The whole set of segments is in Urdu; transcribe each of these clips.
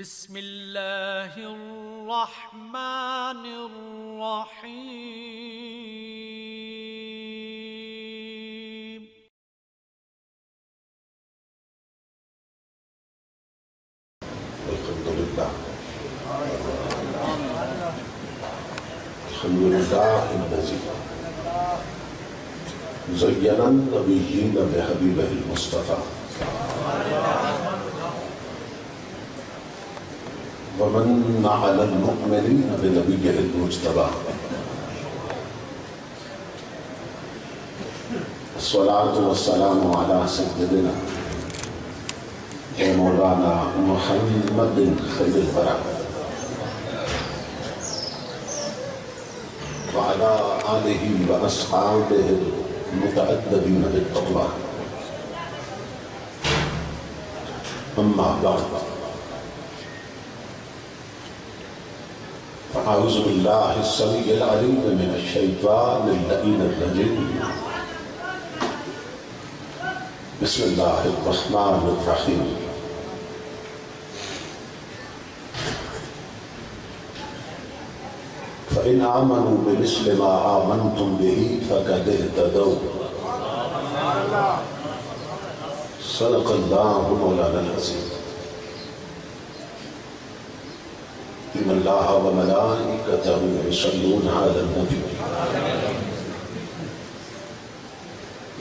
بسم اللہ الرحمن الرحیم الحمد لله الذي زين النبيين بحبيبه المصطفى ومن على المؤمنين بنبيه المجتبى الصلاة والسلام على سيدنا ومولانا محمد خير الورى وعلى آله وأصحابه المتأدبين بالتقوى أما بعد فأعوذ بالله السميع العليم من الشيطان اللعين الرجيم بسم الله الرحمن الرحيم فإن آمنوا بمثل ما آمنتم به فقد اهتدوا صدق الله مولانا العظيم إن الله وملائكته يصلون على النبي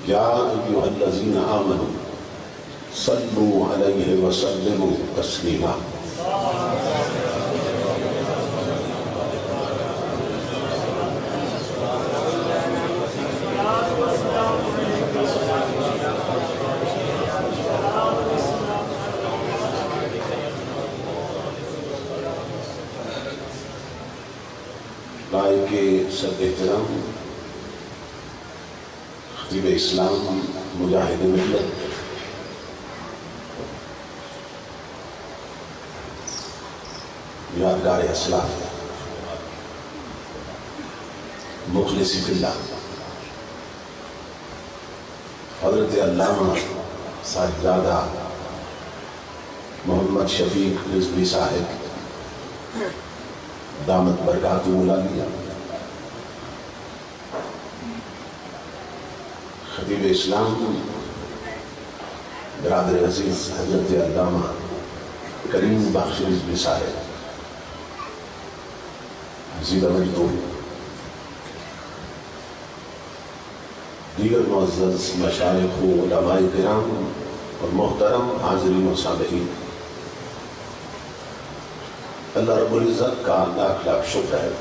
يا أيها الذين آمنوا صلوا عليه وسلموا تسليما لائق صدر احترام خطیب اسلام مجاہد ملت یادگار اسلاف مخلصی فی اللہ حضرت علامہ صاحبزادہ محمد شفیق رضوی صاحب دامت برکاتہ العالیہ خطیب اسلام برادر عزیز حضرت علامہ کریم بخش رضوی صاحب زیدہ مجدور دیگر معزز مشایخ و علماء کرام اور محترم حاضرین و سامعین، اللہ رب العزت کا لاکھ لاکھ شکر ہے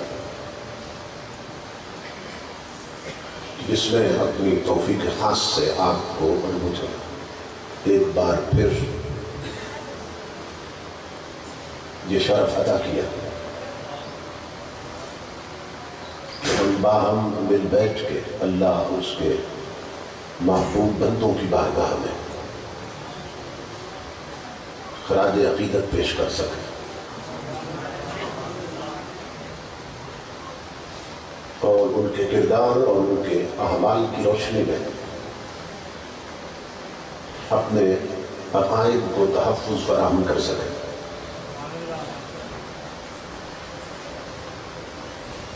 جس نے اپنی توفیق خاص سے آپ کو اور مجھے ایک بار پھر یہ شرف عطا کیا کہ ہم باہم مل بیٹھ کے اللہ اس کے محبوب بندوں کی بارگاہ میں خراج عقیدت پیش کر سکیں اور ان کے کردار اور ان کے اعمال کی روشنی میں اپنے عقائد کو تحفظ فراہم کر سکیں۔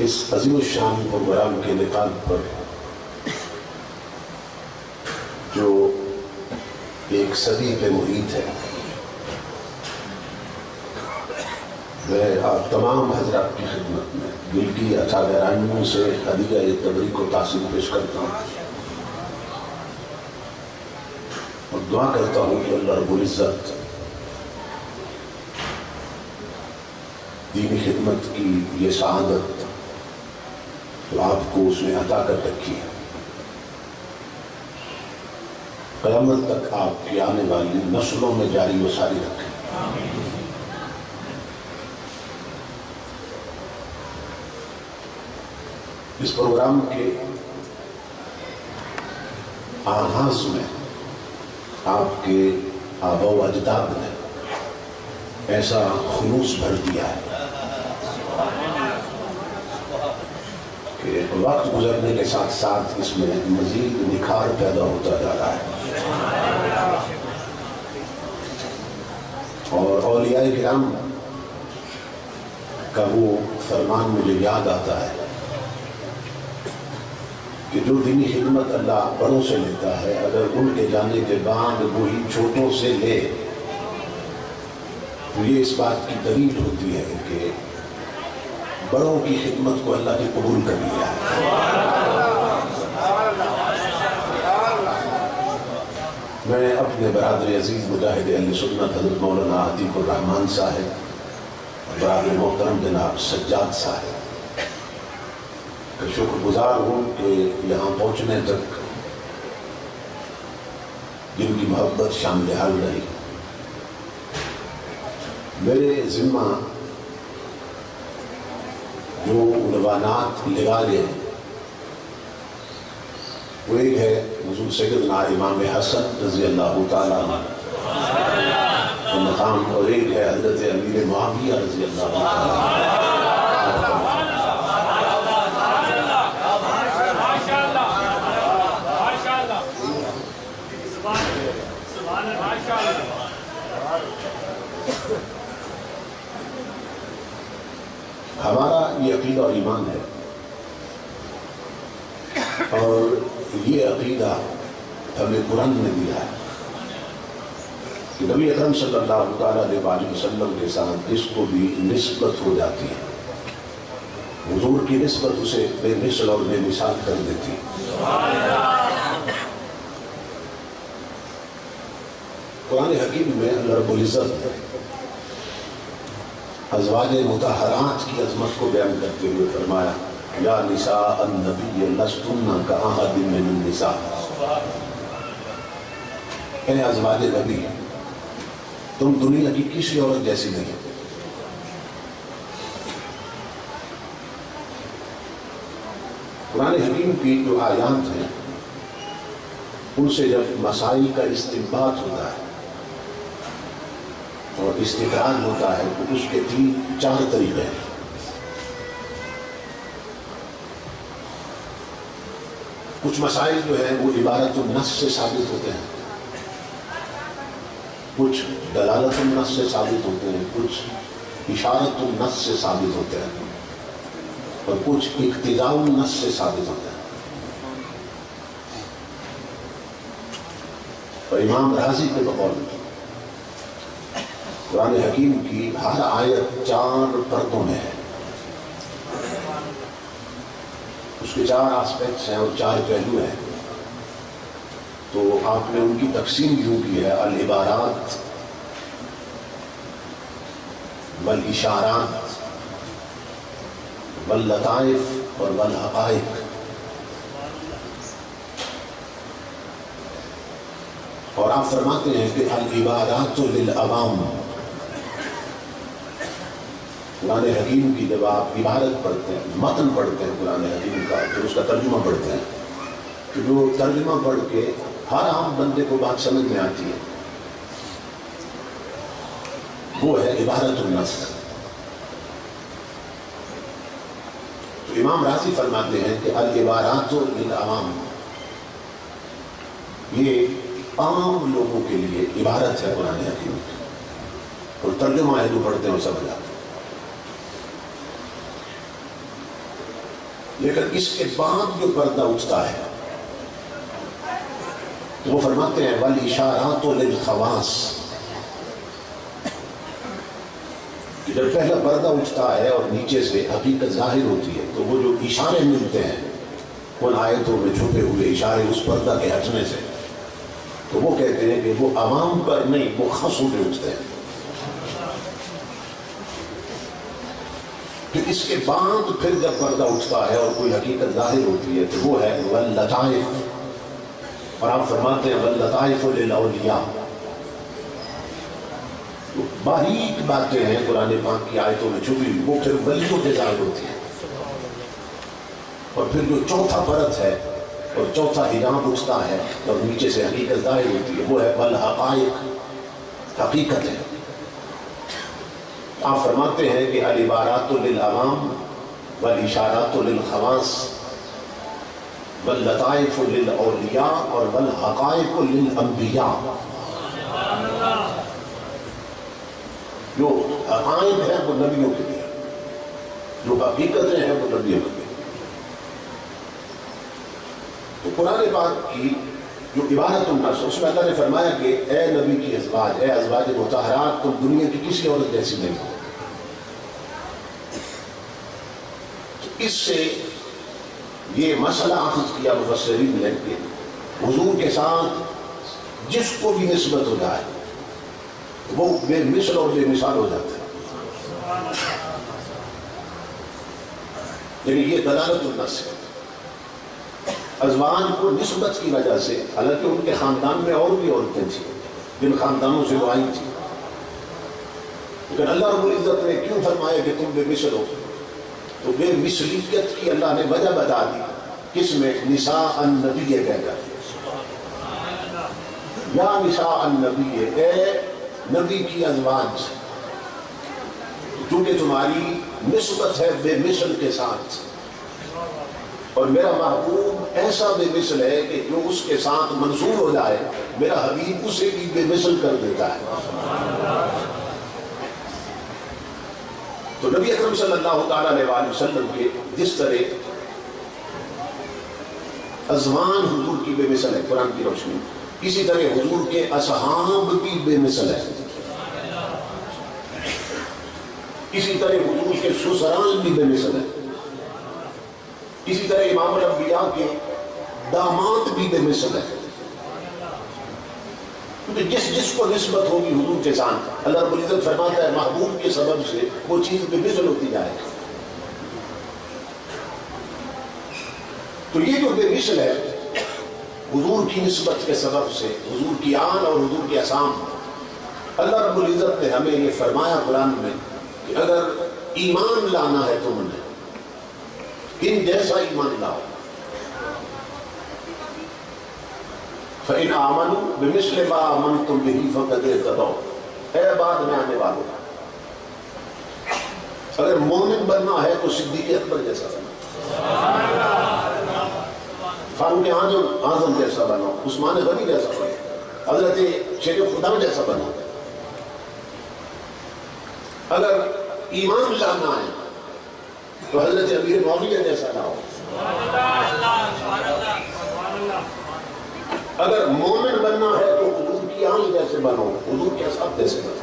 اس عظیم الشان پروگرام کے انعقاد پر جو ایک صدی پہ محیط ہے، میں آپ تمام حضرات کی خدمت میں دل کی اچھا گہرائیوں سے ہدیہ تبریک و تحسین پیش کرتا ہوں اور دعا کرتا ہوں کہ اللہ رب العزت دینی خدمت کی یہ سعادت آپ کو اس نے عطا کر رکھی ہے، قیامت تک آپ کی آنے والی نسلوں میں جاری و ساری رکھے۔ اس پروگرام کے آغاز میں آپ کے آبا و اجداد نے ایسا خلوص بھر دیا ہے کہ وقت گزرنے کے ساتھ ساتھ اس میں مزید نکھار پیدا ہوتا جا رہا ہے اور اولیاء کرام کا وہ فرمان مجھے یاد آتا ہے کہ جو دینی خدمت اللہ بڑوں سے لیتا ہے، اگر ان کے جانے کے بعد وہی چھوٹوں سے لے تو یہ اس بات کی دلیل ہوتی ہے کہ بڑوں کی خدمت کو اللہ نے قبول کر لیا ہے۔ میں اپنے برادر عزیز مجاہد اہل سنت حضرت مولانا عتیق الرحمان صاحب، برادر محترم جناب سجاد صاحب کا شکر گزار ہوں کہ یہاں پہنچنے تک جن کی محبت شامل حال رہی۔ میرے ذمہ جو عنوانات لگا گئے وہ ایک ہے حضور سیدنا امام حسن رضی اللہ تعالیٰ عنہ کا مقام، اور ایک ہے حضرت امیر معاویہ رضی اللہ تعالیٰ عنہ۔ ہمارا یہ عقیدہ اور ایمان ہے، اور یہ عقیدہ ہمیں قرآن نے دیا ہے کہ نبی اکرم صلی اللہ تعالیٰ علیہ وسلم کے ساتھ جس کو بھی نسبت ہو جاتی ہے، حضور کی نسبت اسے بے مثل اور بے مثال کر دیتی ہے۔ قرآن حکیم میں اللہ رب العزت ازواج مطہرات کی عظمت کو بیان کرتے ہوئے فرمایا یا نساء النبی لستن کاحد من النساء، اے ازواج نبی تم دنیا کی کسی عورت جیسی نہیں۔ قرآن حکیم کی جو آیات ہیں ان سے جب مسائل کا استنباط ہوتا ہے اور استقرار ہوتا ہے تو اس کے چار طریقے ہیں۔ کچھ مسائل جو ہیں وہ عبارت النص سے ثابت ہوتے ہیں، کچھ دلالت النص سے ثابت ہوتے ہیں، کچھ اشارت النص سے ثابت ہوتے ہیں، اور کچھ اقتضاء النص سے ثابت ہوتے ہیں۔ اور امام رازی کے بقول قرآن حکیم کی ہر آیت 4 پردوں میں ہے، اس کے 4 آسپیکٹس ہیں اور 4 پہلو ہیں، تو آپ نے ان کی تقسیم یوں کی ہے العبارات والاشارات واللطائف اور والحقائق۔ اور آپ فرماتے ہیں کہ العبارات للعوام، قرآن حکیم کی جب آپ عبارت پڑھتے ہیں، متن پڑھتے ہیں قرآن حکیم کا، پھر اس کا ترجمہ پڑھتے ہیں، تو جو ترجمہ پڑھ کے ہر عام بندے کو بات سمجھ میں آتی ہے وہ ہے عبارت النص۔ تو امام رازی فرماتے ہیں کہ العبارات للعوام یہ عام لوگوں کے لیے عبارت ہے قرآن حکیم کی، اور ترجمہ ہے جو پڑھتے ہیں وہ سمجھ آتے ہیں۔ لیکن اس کے بعد جو پردہ اٹھتا ہے تو وہ فرماتے ہیں والاشارات للخواص، کہ جب پہلا پردہ اٹھتا ہے اور نیچے سے حقیقت ظاہر ہوتی ہے تو وہ جو اشارے ملتے ہیں ان آیتوں میں چھپے ہوئے اشارے اس پردہ کے ہٹنے سے، تو وہ کہتے ہیں کہ وہ عوام پر نہیں، وہ خاصوں پہ اٹھتے ہیں۔ پھر اس کے بعد پھر جب پردہ اٹھتا ہے اور کوئی حقیقت ظاہر ہوتی ہے تو وہ ہے واللطائف، اور آپ فرماتے ہیں واللطائف للاولیاء، تو باریک باتیں ہیں قرآن پاک کی آیتوں میں چھپی ہوئی، وہ پھر ولیوں پہ ظاہر ہوتی ہیں۔ اور پھر جو چوتھا پرت ہے اور چوتھا حجاب اٹھتا ہے اور نیچے سے حقیقت ظاہر ہوتی ہے، وہ ہے والحقائق، حقیقت ہے۔ آپ فرماتے ہیں کہ العبارات للعوام والاشارات للخواص واللطائف للاولیاء اور والحقائق للانبیاء، جو حقائق ہے وہ نبیوں کے لیے، جو حقیقتیں ہیں وہ نبی بن گئے. تو قرآن پاک کی جو عبارت الناس، اس میں اللہ نے فرمایا کہ اے نبی کی ازواج، اے ازواج مطہرات، تم دنیا کی کسی عورت جیسی نہیں ہو. تو اس سے یہ مسئلہ اخذ کیا مفسرین نے کہ حضور کے ساتھ جس کو بھی نسبت ہو جائے وہ بے مثل اور بے مثال ہو جاتا ہے. یعنی یہ دلالت النص ہے. ازواج کو نسبت کی وجہ سے، حالانکہ ان کے خاندان میں اور بھی عورتیں تھیں جن خاندانوں سے وہ آئی تھی، لیکن اللہ رب العزت نے کیوں فرمایا کہ تم بے مثل ہو؟ تو بے مثلیت کی اللہ نے وجہ بتا دی. کس میں؟ نساء النبی کہہ کر، یا نساء النبی، اے نبی کی ازواج، چونکہ تمہاری نسبت ہے بے مثل کے ساتھ، اور میرا محبوب ایسا بے مثل ہے کہ جو اس کے ساتھ منصور ہو جائے میرا حبیب اسے بھی بے مثل کر دیتا ہے. تو نبی اکرم صلی اللہ تعالیٰ علیہ وسلم کے جس طرح ازواج حضور کی بے مثل ہے قرآن کی روشنی، اسی طرح حضور کے اصحاب کی بے مثل ہے. اسی طرح حضور کے سسرال بھی بے مثل ہے. اسی طرح امام الانبیاء کے داماد بھی بے مثل ہے. کیونکہ جس کو نسبت ہوگی حضور کے ساتھ، اللہ رب العزت فرماتا ہے محبوب کے سبب سے وہ چیز بے مثل ہوتی جائے. تو یہ جو بے مثل ہے حضور کی نسبت کے سبب سے، حضور کی آن اور حضور کے اسام، اللہ رب العزت نے ہمیں یہ فرمایا قرآن میں کہ اگر ایمان لانا ہے تم نے، ان جیسا ایمان لاؤ. فَإِنْ آمَنُوا بِمِثْلِ مَا آمَنْتُمْ بِهِ فَقَدِ اهْتَدَوْا. اے بعد میں آنے والوں، اگر مومن بننا ہے تو صدیق اکبر جیسا بنو، فاروق اعظم جیسا بنو، عثمان غنی جیسا بنو، حضرت شیخ خدا جیسا بنو. اگر ایمان لانا ہے تو حضرت امیر معاویہ جیسا لاؤ. اگر مومن بننا ہے تو حضور کی آن جیسے بنو، حضور کے اصحاب جیسے بنو.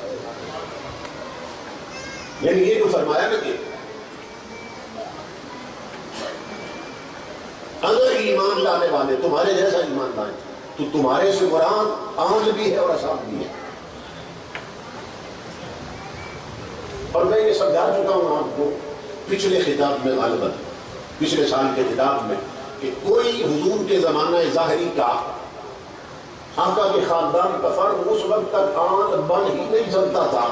یعنی یہ جو فرمایا نا کہ اگر ایمان لانے والے تمہارے جیسا ایمان لائیں تو تمہارے سے مراد آن بھی ہے اور اصحاب بھی ہے. اور میں یہ سمجھا چکا ہوں آپ کو پچھلے خطاب میں، غالباً پچھلے سال کے خطاب میں، کہ کوئی حضور کے زمانہ ظاہری کا آقا کے خاندان کا فرد اس وقت تک آن بن ہی نہیں سکتا تھا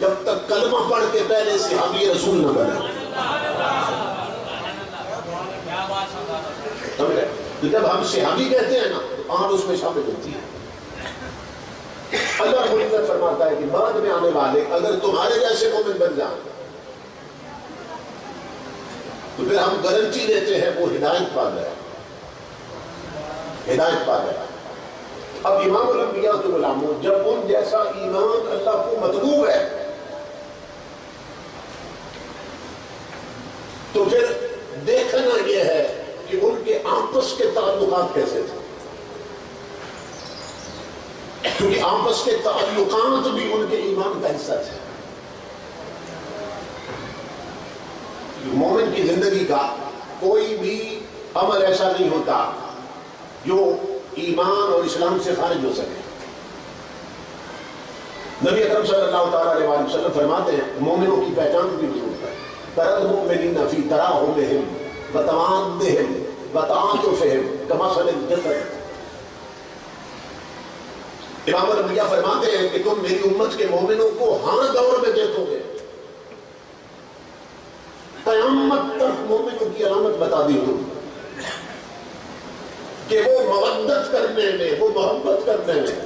جب تک کلمہ پڑھ کے پہلے صحابی رسول نہ بنے. تو جب ہم صحابی کہتے ہیں نا تو آن اس میں شامل ہوتی ہے. اللہ رب العزت فرماتا ہے کہ بعد میں آنے والے اگر تمہارے جیسے مومن بن جائیں تو پھر ہم گارنٹی دیتے ہیں وہ ہدایت پا گئے، ہدایت پا گئے. اب امام الانبیاء کے غلاموں، جب ان جیسا ایمان اللہ کو مطلوب ہے تو پھر دیکھنا یہ ہے کہ ان کے آپس کے تعلقات کیسے تھے، کیونکہ آپس کے تعلقات بھی ان کے ایمان کا حصہ تھے. مومن کی زندگی کا کوئی بھی عمل ایسا نہیں ہوتا جو ایمان اور اسلام سے خارج ہو سکے. نبی اکرم صلی اللہ تعالیٰ علیہ وسلم فرماتے ہیں مومنوں کی پہچان بھی ضرور ہے. تَرَى الْمُؤْمِنِينَ فِي تَرَاحُمِهِمْ وَتَوَادُّهِمْ وَتَعَاطُفِهِمْ كَمَثَلِ الْجَسَدِ. امام الانبیاء فرماتے ہیں کہ تم میری امت کے مومنوں کو ہر دور میں دیکھو گے، قیامت تک مومنوں کی علامت بتا دی ہوں کہ وہ مودت کرنے میں، وہ محبت کرنے میں،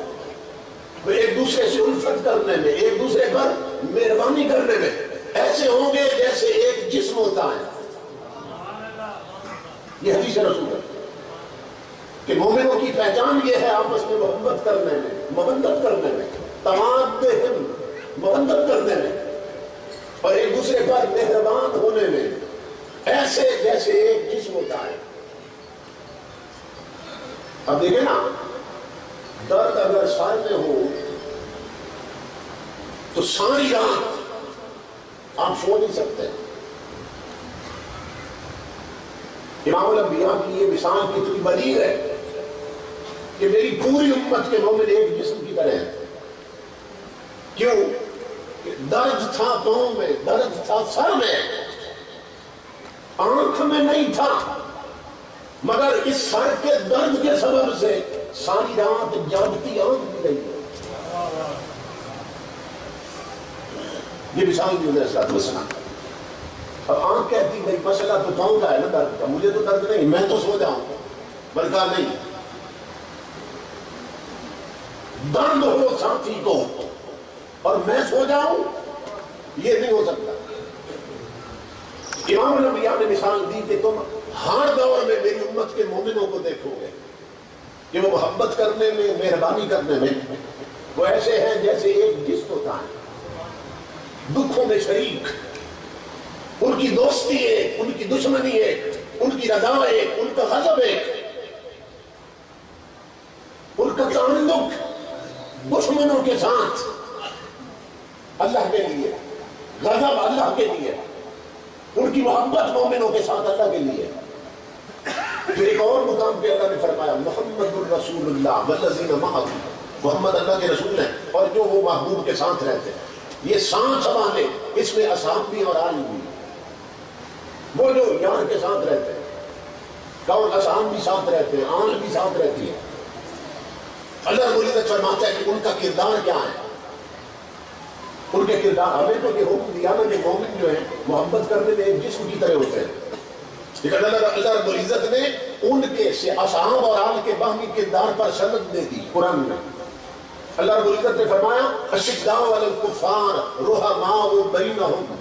وہ ایک دوسرے سے الفت کرنے میں، ایک دوسرے پر مہربانی کرنے میں ایسے ہوں گے جیسے ایک جسم ہوتا ہے. یہ حدیث رسول ہے کہ مومنوں کی پہچان یہ ہے آپس میں محبت کرنے میں، مودت کرنے میں، تمادہم، مودت کرنے میں، اور ایک دوسرے پر مہربان ہونے میں. ایسے جیسے ایک جسم ہوتا ہے. اب دیکھیں نا، درد اگر سر میں ہو تو ساری رات آپ سو نہیں سکتے. امام الانبیاء کی یہ مثال کتنی بلیغ ہے کہ میری پوری امت کے مومن ایک جسم کی طرح ہے. کیوں؟ کہ درد تھا پاؤں میں، درد تھا سر میں، آنکھ میں نہیں تھا، مگر اس سر کے درد کے سبب سے ساری رات جاگتی آنکھ بھی نہیں ہے. یہ مثال بھی انہیں ساتھ مسئلہ. اب آنکھ کہتی نہیں مسئلہ تو پاؤں کا ہے نا درد کا، مجھے تو درد نہیں، میں تو سو جاؤں. بلکہ نہیں، درد ہو ساتھی کو اور میں سو جاؤں، یہ نہیں ہو سکتا. امام الانبیاء نے مثال دی کہ تم ہر دور میں میری امت کے مومنوں کو دیکھو گے کہ وہ محبت کرنے میں، مہربانی کرنے میں وہ ایسے ہیں جیسے ایک جسم ہوتا ہے، دکھوں میں شریک. ان کی دوستی ایک، ان کی دشمنی ایک، ان کی رضا ایک، ان کا غضب ایک، ان کا تعلق دشمنوں کے ساتھ اللہ کے لیے، غضب اللہ کے لیے، ان کی محبت مومنوں کے ساتھ اللہ کے لیے. پھر ایک اور مقام پہ اللہ نے فرمایا محمد الرسول اللہ والذین معہ، محمد اللہ کے رسول ہیں اور جو وہ محبوب کے ساتھ رہتے ہیں. یہ ساتھ سوالے، اس میں اصحاب بھی اور آل بھی. وہ جو یار کے ساتھ رہتے ہیں، کون اصحاب بھی ساتھ رہتے ہیں، آل بھی ساتھ رہتی ہے. اللہ رب العزت فرماتا ہے کہ ان کا کردار کیا ہے. ان کے کردار، ہمیں تو یہ حکم دیا نا کہ مومن جو ہے محبت کرنے میں ایک جسم کی طرح ہوتے ہیں. لیکن اللہ رب العزت نے ان کے اصحاب اور آل کے باہمی کردار پر سند دے دی قرآن میں. اللہ رب العزت نے فرمایا اشداء علی الکفار رحماء بینہم،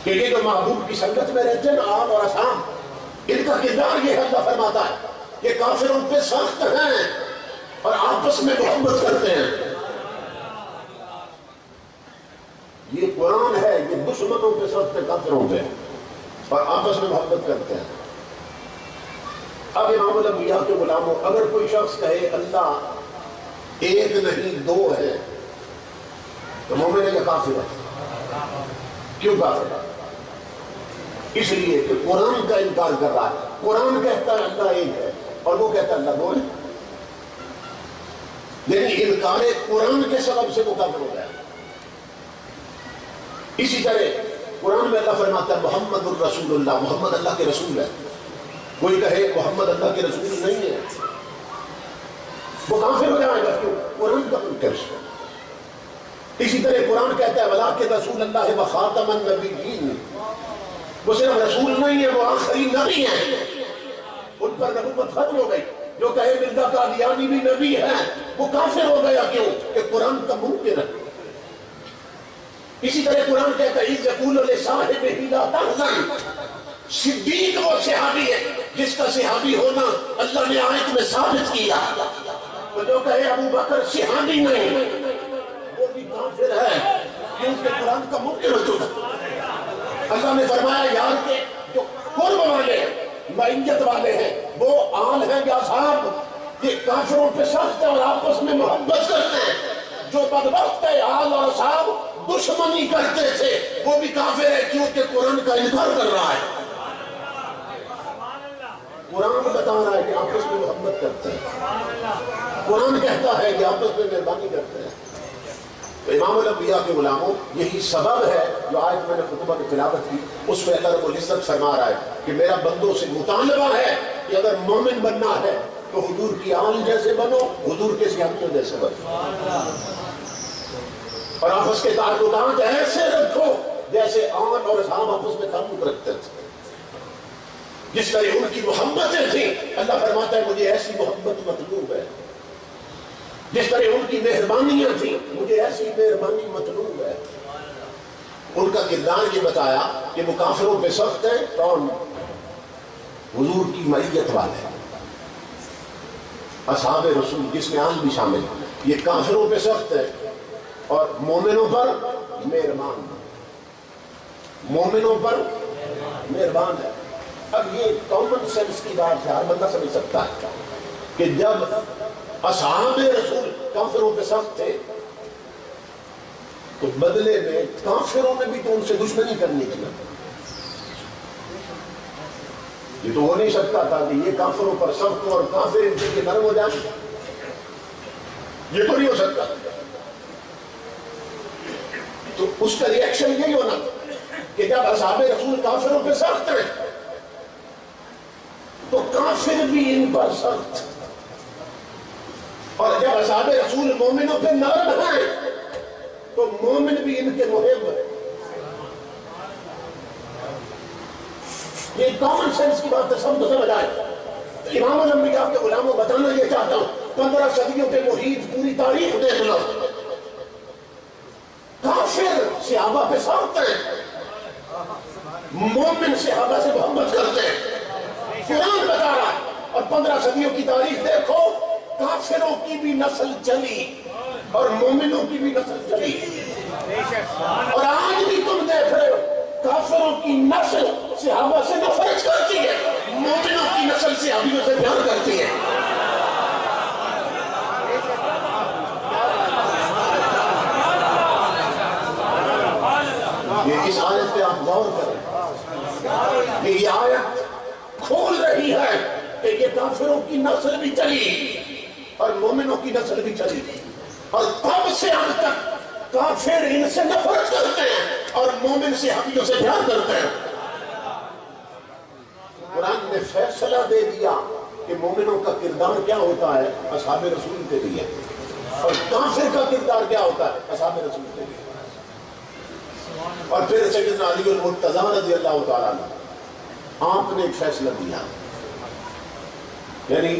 کہ یہ جو محبوب کی سنگت میں رہتے ہیں آل اور اصحاب، ان کا کردار یہ ہے. اللہ فرماتا ہے کہ کافروں پہ سخت ہیں اور آپس میں محبت کرتے ہیں. یہ قرآن ہے، یہ دشمنوں پہ سخت ہے، کافروں پہ، اور آپس میں محبت کرتے ہیں. اب امام الانبیاء کے غلاموں، اگر کوئی شخص کہے اللہ ایک نہیں دو ہے تو مومن ہے یا کافر ہے؟ کیوں کافر ہے؟ اس لیے کہ قرآن کا انکار کر رہا ہے. قرآن کہتا ہے اللہ ایک ہے اور وہ کہتا ہے اللہ دو ہے، لیکن انکار قرآن کے سبب سے وہ کافر ہو گیا. اسی طرح قرآن میں اللہ فرماتا ہے محمد الرسول اللہ، محمد اللہ کے رسول ہے. کوئی کہے محمد اللہ کے رسول نہیں ہے، وہ کافر ہو جائے گا. کیوں؟ قرآن کا منکر. اسی طرح قرآن کہتا ہے وَلَٰكِنْ رَسُولَ اللَّهِ وَخَاتَمَ النَّبِيِّينَ، وہ صرف رسول نہیں ہے، وہ آخری نبی ہیں، ان پر نبوت ختم ہو گئی. جو کہے مرزا قادیانی بھی نبی ہے وہ کافر ہو گیا. کیوں؟ کہ قرآن کا منکر ہے. اسی طرح قرآن کہتا ہے اِذْ يَقُولُ لِصَاحِبِهِ لَا تَحْزَنْ، صدیق وہ صحابی ہے جس کا صحابی ہونا اللہ نے آیت میں ثابت کیا. تو جو کہے ابو بکر صحابی نہیں، وہ بھی کافر ہے، کیونکہ قرآن کا منکر ہو چکا. اللہ نے فرمایا یار کے جو قرب والے ہیں، معیت والے ہیں، وہ آل ہیں یا اصحاب، یہ کافروں پہ سخت ہے اور آپس میں محبت کرتے ہیں. جو بدبخت ہے آل اور اصحاب دشمنی کرتے تھے وہ بھی کافر ہے، کیونکہ قرآن کا انکار کر رہا ہے. قرآن بتا رہا ہے کہ آپس میں محبت کرتے ہیں، قرآن کہتا ہے کہ آپس میں مہربانی کرتے ہیں. تو امام الانبیاء کے غلاموں، یہی سبب ہے جو آیت میں نے خطبہ کی تلاوت کی، اس پہ اللہ رب العزت فرما رہا ہے کہ میرا بندوں سے مطالبہ ہے کہ اگر مومن بننا ہے تو حضور کی آل جیسے بنو، حضور کے صحابیوں جیسے بنو، اور آپس کے تعلقات ایسے رکھو جیسے آل اور اصحاب آپس میں تعلق رکھتے تھے. جس طرح ان کی محبتیں تھیں، اللہ فرماتا ہے مجھے ایسی محبت مطلوب ہے. جس طرح ان کی مہربانیاں تھیں، مجھے ایسی مہربانی مطلوب ہے. ان کا کردار یہ بتایا کہ وہ کافروں پہ سخت ہے، کون؟ حضور کی معیت والے اصحاب رسول جس میں آل بھی شامل ہیں، یہ کافروں پہ سخت ہے اور مومنوں پر مہربان. مومنوں پر مہربان ہے. اب یہ کامن سینس کی بات ہے، ہر بندہ سمجھ سکتا ہے کہ جب اصحاب رسول کافروں کے ساتھ تھے تو بدلے میں کافروں نے بھی تو ان سے دشمنی کرنی تھی. یہ تو ہو نہیں سکتا تھا کہ یہ کافروں پر سخت اور کافر ان کے نرم ہو جائیں. یہ تو نہیں ہو سکتا. تو اس کا ری ایکشن یہی ہونا کہ جب اصحاب رسول کافروں پہ سخت ہیں تو کافر بھی ان پر سخت، اور جب اصحاب رسول مومنوں پہ نرم ہیں تو مومن بھی ان کے محب ہے. یہ کامن سینس کی بات ہے، سب کو سمجھ آئے. امام الانبیاء کے غلاموں بتانا یہ چاہتا ہوں، 15 صدیوں کے محیط پوری تاریخ دیکھ لو، کافر صحابہ پہ سخت ہیں، مومن صحابہ سے محبت کرتے ہیں. قرآن بتا رہا ہے. اور 15 صدیوں کی تاریخ دیکھو، کافروں کی بھی نسل چلی اور مومنوں کی بھی نسل چلی. اور آج بھی تم دیکھ رہے ہو کافروں کی نسل صحابہ سے نفرت کرتی ہے، مومنوں کی نسل صحابیوں سے پیار کرتی ہے. یہ اس آیت پہ آپ غور کریں. یہ آیت کھول رہی ہے کہ یہ کافروں کی نسل بھی چلی اور مومنوں کی نسل بھی چلی، اور تب سے آج تک کافر ان سے نفرت کرتے ہیں اور مومن صحابیوں سے پیار کرتے ہیں. قرآن نے فیصلہ دے دیا کہ مومنوں کا کردار کیا ہوتا ہے اصحاب رسول کے لیے، اور کافر کا کردار کیا ہوتا ہے اصحاب رسول کے لیے. اور پھر سیدنا علی المرتضیٰ رضی اللہ تعالیٰ عنہ، آپ نے ایک فیصلہ دیا. یعنی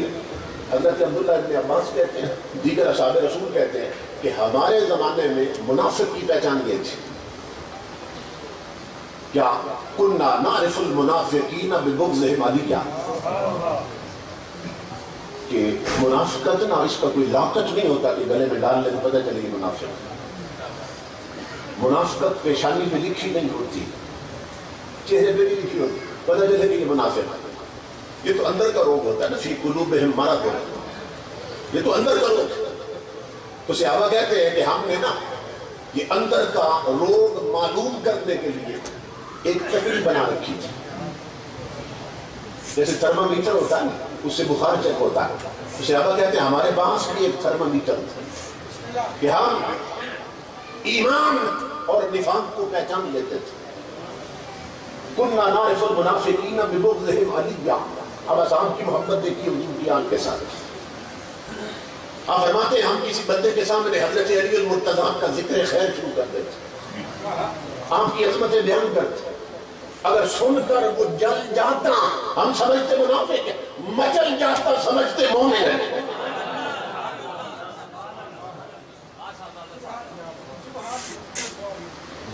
حضرت عبداللہ ابن عباس کہتے ہیں، دیگر اصحاب رسول کہتے ہیں کہ ہمارے زمانے میں منافق کی پہچان یہ تھی. کیا کننا نعرف المنافقین ببغضهم علیہ، کہ منافقت نہ اس کا کوئی لاکٹ نہیں ہوتا کہ گلے میں ڈال لیں تو پتہ چلے گی منافق. منافقت پیشانی پہ لکھی نہیں ہوتی، چہرے پہ بھی لکھی ہوتی، پتہ چلے گی کہ منافق. یہ تو اندر کا روگ ہوتا ہے نا، فی قلوبہم مرض، یہ تو اندر کا روگ. تو صحابہ کہتے ہیں کہ ہم نے نا یہ اندر کا روگ معلوم کرنے کے لیے ایک تکڑی بنا رکھی تھی. جیسے تھرمامیٹر ہوتا ہے نا، اس سے بخار چیک ہوتا ہے. تو صحابہ کہتے ہیں ہمارے پاس بھی ایک تھرمامیٹر تھا کہ ہم ایمان اور نفاق کو پہچان لیتے تھے. کننا نعرف المنافقین ببغضهم علیہ. اب اصحاب کی محبت دیکھیے حضور کی آن کے ساتھ. آپ فرماتے ہیں ہم کسی بندے کے سامنے حضرت علی المرتضیٰ کا ذکر خیر شروع کر دیتے، آپ کی عظمتیں بیان کرتے، اگر سن کر وہ جل جاتا ہم سمجھتے منافق ہے، مچل جاتا سمجھتے مومن ہے.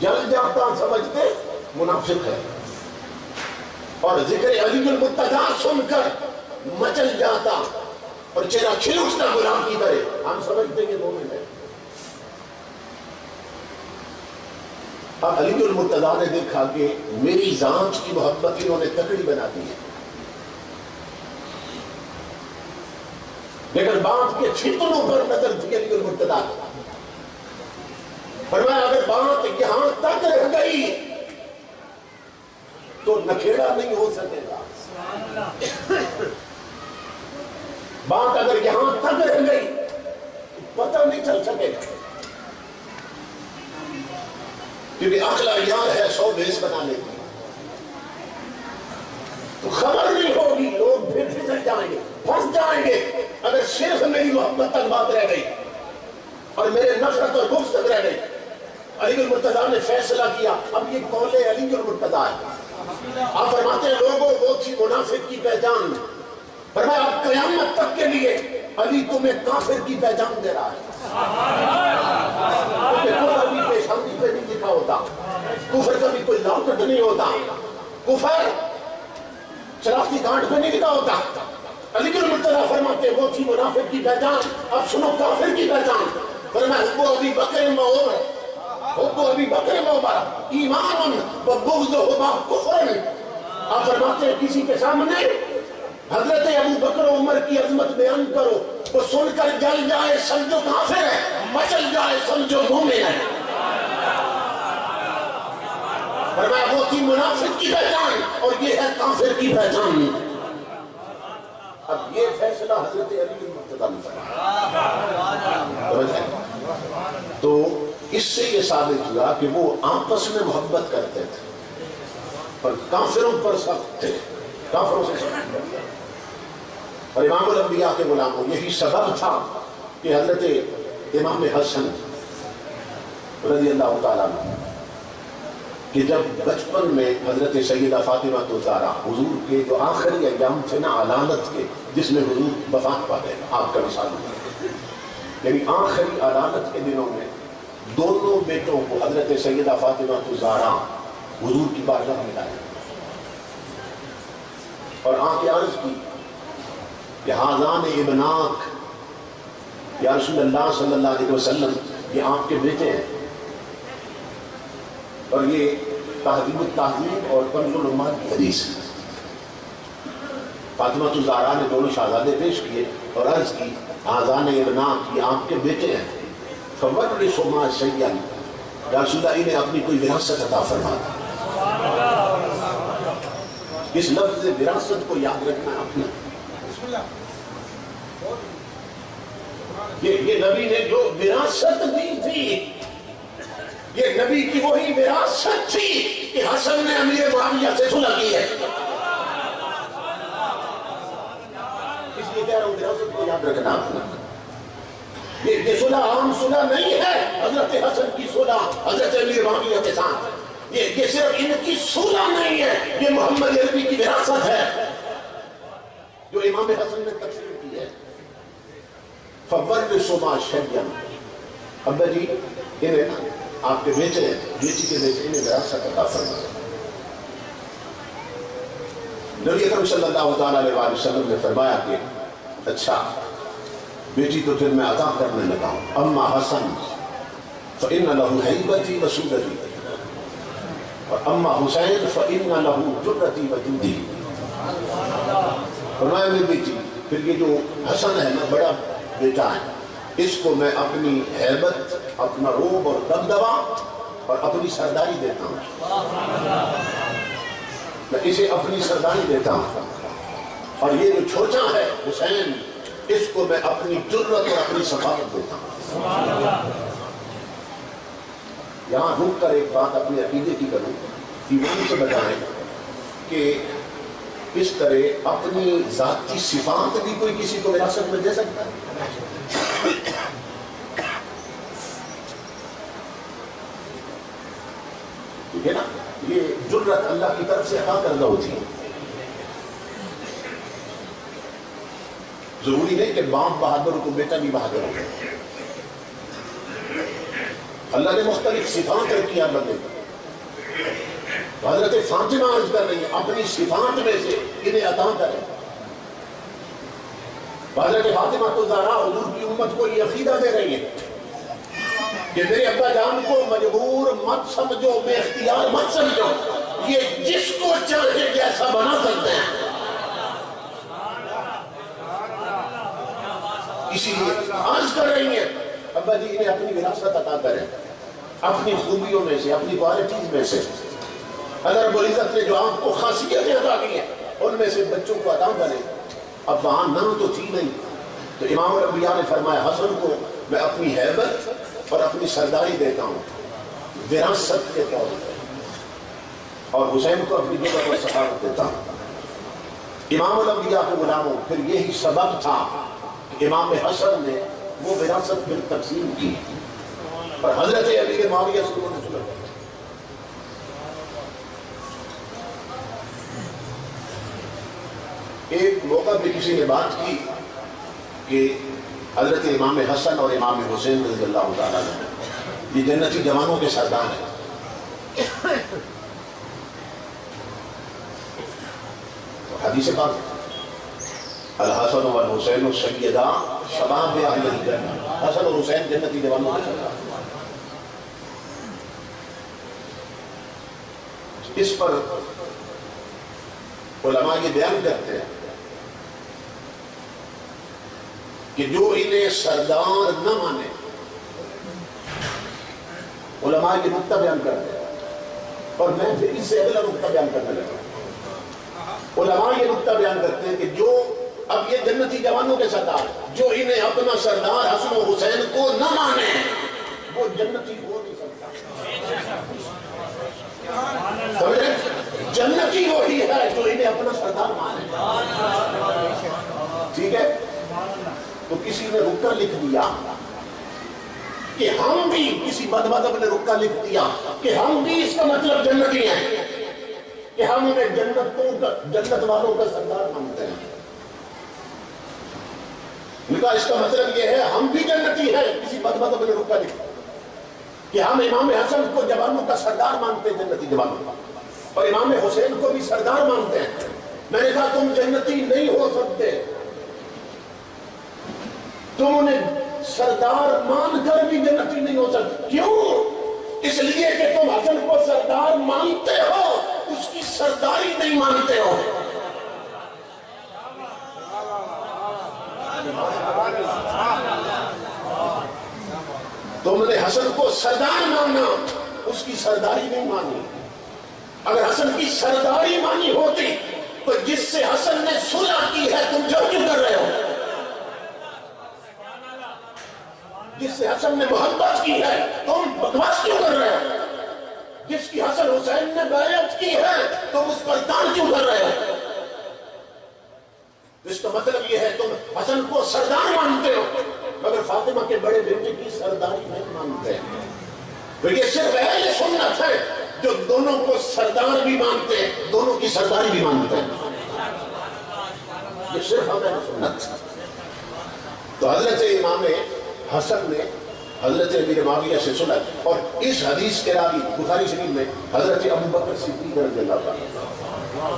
جل جاتا سمجھتے منافق ہے، اور ذکر علی المرتضیٰ سن کر مچل جاتا اور چہرہ کھل اٹھتا غلام کی طرح، ہم سمجھتے کہ مومن ہے. اب علی المرتضیٰ نے دیکھا کہ میری ذات کی محبت انہوں نے تکڑی بنا دی ہے، لیکن بات کے چھتنوں پر نظر تھی علی المرتضیٰ. فرمایا اگر بات یہاں تک رہ گئی تو نکھیڑا نہیں ہو سکے گا. بات اگر یہاں تک رہ گئی پتہ نہیں چل سکے گا، کیونکہ عقل یار ہے 100 بھیس بنا لیتی، تو خبر نہیں ہوگی، لوگ پھر پھسل جائیں گے، پھنس جائیں گے. اگر صرف میری محبت تک بات رہ گئی اور میرے نفرت اور بغض تک رہ گئی. علی المرتضیٰ نے فیصلہ کیا اب یہ قول علی المرتضیٰ ہے. آپ فرماتے ہیں لوگوں وہ تھی منافق کی پہچان. فرمایا اب قیامت تک کے لیے علی تمہیں کافر کی پہچان دے رہا ہے. کفر ابھی پیشانی پہ نہیں لکھا ہوتا، کفر کا بھی کوئی لاکٹ نہیں ہوتا، کفر شناختی کارڈ پہ نہیں لکھا ہوتا. علی المرتضیٰ فرماتے ہیں وہ تھی منافق کی پہچان، اب سنو کافر کی پہچان. فرمایا حب ابی بکر و عمر، حب ابی بکر و عمر ایمان و بغضہما کفر. آپ فرماتے ہیں کسی کے سامنے حضرت ابو بکر و عمر کی عظمت بیان کرو تو سن کر جل جائے سمجھو کافر ہے، مچل جائے سمجھو مومن ہے۔ فرمایا وہ تھی منافق کی پہچان اور یہ ہے کافر کی پہچان۔ اب یہ فیصلہ حضرت علی مرتضیٰ نے فرمایا۔ تو اس سے یہ ثابت ہوا کہ وہ آپس میں محبت کرتے تھے پر کافروں پر سخت تھے، کافروں سے سخت تھے۔ اور امام الانبیاء کے غلاموں یہی سبب تھا کہ حضرت امام حسن رضی اللہ تعالیٰ عنہ کہ جب بچپن میں حضرت سیدہ فاطمہ الزہرا حضور کے جو آخری ایام تھے نا علالت کے، جس میں حضور وفات پا گئے، آپ کا مثال ہوا، یعنی آخری علالت کے دنوں میں دونوں بیٹوں کو حضرت سیدہ فاطمہ الزہرا حضور کی بارگاہ میں لائے اور آن کے عرض کی کہ حاضان ابناک یا رسول اللہ صلی اللہ علیہ وسلم، یہ آپ کے بیٹے ہیں۔ اور یہ تہذیب التہذیب اور کنز العمال کی حدیث ہے۔ فاطمہ الزہرا نے دونوں شہزادے پیش کیے اور عرض کی حاضان ابناک، یہ آپ کے بیٹے ہیں۔ فورثوا ما شیئا، یا رسول اللہ انہیں اپنی کوئی وراثت عطا فرما دیں۔ اس لفظ وراثت کو یاد رکھنا ہے اپنا۔ یہ نبی نے جو وراثت دی تھی، یہ نبی کی وہی وراثت تھی کہ حسن نے امیر معاویہ سے صلح کی ہے۔ اس لیے کہہ رہا ہوں وراثت کو یاد رکھنا اپنا۔ یہ صلح عام صلح نہیں ہے، حضرت حسن کی صلح حضرت امیر معاویہ کے ساتھ، یہ صرف ان کی صلح نہیں ہے، یہ محمد عربی کی وراثت ہے جو امام حسن نے تقسیم کی ہے۔ فورثوا ما شیئا، ابا جی انہیں آپ کے بیٹے ہیں، بیٹی کے بیٹے انہیں وراثت عطا فرما دیں۔ نبی اکرم صلی اللہ علیہ وآلہ وسلم نے فرمایا کہ اچھا بیٹی تو پھر میں عطا کرنے لگا ہوں، اما حسن فإن له ہیبتی و سودتی، اور اما حسین فإن له جرتی و جودی۔ فرمایا میری بیٹی، پھر یہ جو حسن ہے نا بڑا بیٹا ہے، اس کو میں اپنی ہیبت، اپنا روب اور دبدبا اور اپنی سرداری دیتا ہوں، میں اسے اپنی سرداری دیتا ہوں، اور یہ جو چھوٹا ہے حسین، اس کو میں اپنی جرت اور اپنی سفارت دیتا ہوں۔ یہاں رک کر ایک بات اپنے عقیدے کی کروں، ایمان سے بتائیں کہ اس طرح اپنی ذاتی صفات بھی کوئی کسی کو وراثت میں دے سکتا ہے؟ ٹھیک ہے نا، یہ جرت اللہ کی طرف سے عطا کردہ ہوتی ہے۔ ضروری نہیں کہ باپ بہادر کو بیٹا بھی بہادر ہو، اللہ نے مختلف صفات رکھی ہے بندے کو۔ حضرت فاطمہ عرض کر رہی ہے اپنی صفات میں سے انہیں عطا کریں۔ حضرت فاطمہ الزہرا حضور کی امت کو یہ عقیدہ دے رہی ہے کہ میرے ابا جان کو مجبور مت سمجھو، بے اختیار مت سمجھو، یہ جس کو چاہے جیسا بنا سکتے ہیں۔ اسی لیے عرض کر رہی ہیں ابا جی انہیں اپنی وراثت عطا کریں، اپنی خوبیوں میں سے، اپنی کوالٹیز میں سے۔ اگر رب العزت نے جو آپ کو خاصیتیں عطا کی ہیں ان میں سے بچوں کو عطا کریں۔ اب وہاں نہ تو تھی نہیں، تو امام الانبیاء نے فرمایا حسن کو میں اپنی ہیبت اور اپنی سرداری دیتا ہوں وراثت کے طور پر، اور حسین کو اپنی جگہ پر سفارت دیتا ہوں۔ امام الانبیاء کے غلاموں، پھر یہی سبب تھا کہ امام حسن نے وہ وراثت پھر تقسیم کی اور حضرت امیر معاویہ سے انہوں نے صلح کی۔ ایک موقع پہ کسی نے بات کی کہ حضرت امام حسن اور امام حسین رضی اللہ تعالیٰ عنہ یہ جنتی جوانوں کے سردار ہیں۔ حدیث پاک الحسن والحسین سیدا شباب اہل الجنہ، حسن اور حسین جنتی جوانوں کے سردار۔ اس پر علماء یہ بیان کرتے ہیں کہ جو انہیں سردار نہ مانے، علماء یہ نقطہ بیان کرتے ہیں، اور میں پھر اس سے اگلا نقطہ بیان کرنے لگا۔ علماء یہ نقطہ بیان کرتے ہیں کہ جو اب یہ جنتی جوانوں کے سردار، جو انہیں اپنا سردار حسن و حسین کو نہ مانے وہ جنتی ہو نہیں سکتا۔ سمجھے؟ جنتی وہی ہے جو انہیں اپنا سردار مانے۔ ٹھیک ہے؟ تو کسی نے رکا لکھ دیا کہ ہم بھی، کسی مذہب نے رکا لکھ دیا کہ ہم بھی اس کا مطلب جنتی ہیں، کہ ہم انہیں جنت والوں کا سردار مانتے ہیں۔ لکھا اس کا مطلب یہ ہے ہم بھی جنتی ہیں، کسی مذہب نے رکا لکھ دیا کہ ہم امام حسن کو جوانوں کا سردار مانتے ہیں، جنتی جوانوں کا، اور امام حسین کو بھی سردار مانتے ہیں۔ میں نے کہا تم جنتی نہیں ہو سکتے، تم انہیں سردار مان کر بھی جنتی نہیں ہو سکتے۔ کیوں؟ اس لیے کہ تم حسن کو سردار مانتے ہو، اس کی سرداری نہیں مانتے ہو۔ تم نے حسن کو سردار مانا، اس کی سرداری نہیں مانی۔ اگر حسن کی سرداری مانی ہوتی تو جس سے حسن نے صلح کی ہے تم جو کیوں کر رہے ہو؟ جس سے حسن نے محبت کی ہے تم بکواس کیوں کر رہے ہو؟ جس کی حسن حسین نے بیعت کی ہے تم اس پر تان کیوں کر رہے ہو؟ اس کا مطلب یہ ہے تم حسن کو سردار مانتے ہو مگر فاطمہ کے بڑے بیٹے کی سرداری نہیں مانتے۔ تو یہ صرف اہل سنت ہے جو دونوں کو سردار بھی مانتے ہیں، دونوں کی سرداری بھی مانتے ہیں۔ یہ صرف اہل سنت۔ تو حضرت امام حسن نے حضرت امیر معاویہ سے سنا، اور اس حدیث کے راوی بخاری شریف میں حضرت ابو بکر صدیق رضی اللہ عنہ۔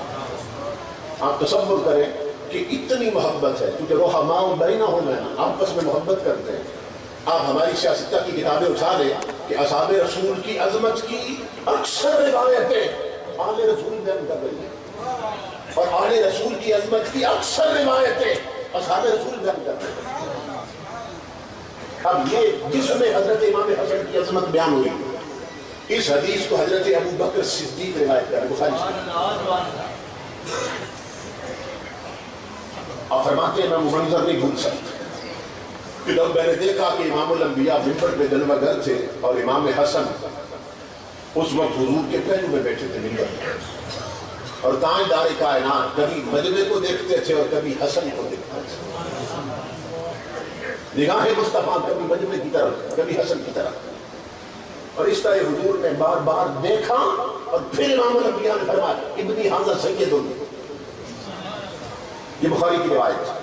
آپ تصور کریں کہ اتنی محبت ہے، کیونکہ رحماء بینہم ہیں، آپس میں محبت کرتے ہیں۔ آپ ہماری سیاستہ کی کتابیں اٹھا لیں کہ اصحاب رسول کی عظمت کی اکثر روایتیں آل رسول بیان کر رہی ہیں، اور آل رسول کی عظمت کی اکثر روایتیں اصحاب رسول بیان کر رہی ہیں۔ اب یہ جس میں حضرت امام حسن کی عظمت بیان ہوئی، اس حدیث کو حضرت ابو بکر صدیق روایت کر بخاری شریف۔ آپ فرماتے ہیں میں وہ منظر نہیں بھول سکتا کہ جب میں نے دیکھا کہ امام الانبیاء منبر پہ جلوہ گر تھے اور امام حسن اس وقت حضور کے پہلو میں بیٹھے تھے منبر پہ، اور تاجدار کائنات کبھی مجمع کو دیکھتے تھے اور کبھی حسن کو دیکھتے تھے۔ نگاہ مصطفیٰ کبھی مجمع کی طرف کبھی حسن کی طرف، اور اس طرح حضور نے بار بار دیکھا، اور پھر امام الانبیاء نے فرمایا ابنی حاضر سید، یہ بخاری کی روایت ہے۔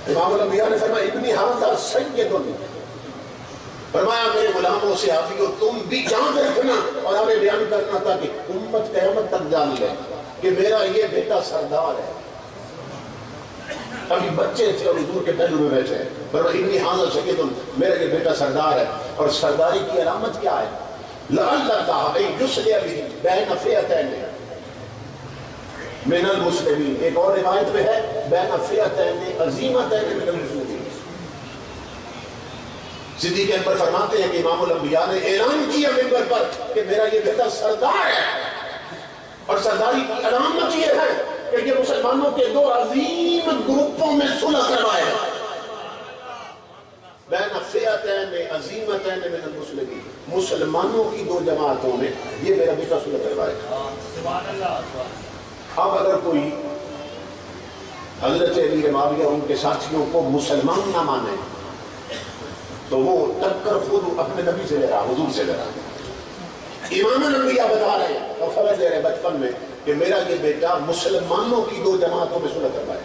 امام الانبیاء نے فرمایا ابنی حاضر سید، فرمایا میرے غلاموں سے آبیو تم بھی جان رکھنا اور ہمیں بیان کرنا تاکہ امت قیامت تک جان لے کہ میرا یہ بیٹا سردار ہے۔ ابھی بچے تھے اور حضور کے پہلو میں بیٹھے، فرمایا ابنی حاضر سید، میرا یہ بیٹا سردار ہے، اور سرداری کی علامت کیا ہے؟ لعلک ان یصلح به بین فئتین من المسلمین، ایک اور روایت میں ہے بین فئتین عظیمتین من المسلمین۔ صدیق اکبر فرماتے ہیں کہ امام الانبیاء نے اعلان کیا منبر پر کہ میرا یہ بیٹا سردار ہے، اور سرداری کی علامت یہ ہے کہ یہ مسلمانوں کے دو عظیم گروپوں میں صلح کروائے گا، بین فئتین عظیمتین من المسلمین، مسلمانوں کی دو جماعتوں میں یہ میرا بیٹا صلح کروائے گا۔ اب اگر کوئی حضرت امیر معاویہ ان کے ساتھیوں کو مسلمان نہ مانے تو وہ ٹکر خود اپنے نبی سے لے رہا، حضور سے لے رہا۔ امام الانبیاء بتا رہے ہیں اور خبر دے رہے ہیں بچپن میں کہ میرا یہ بیٹا مسلمانوں کی دو جماعتوں میں صلح کروائے،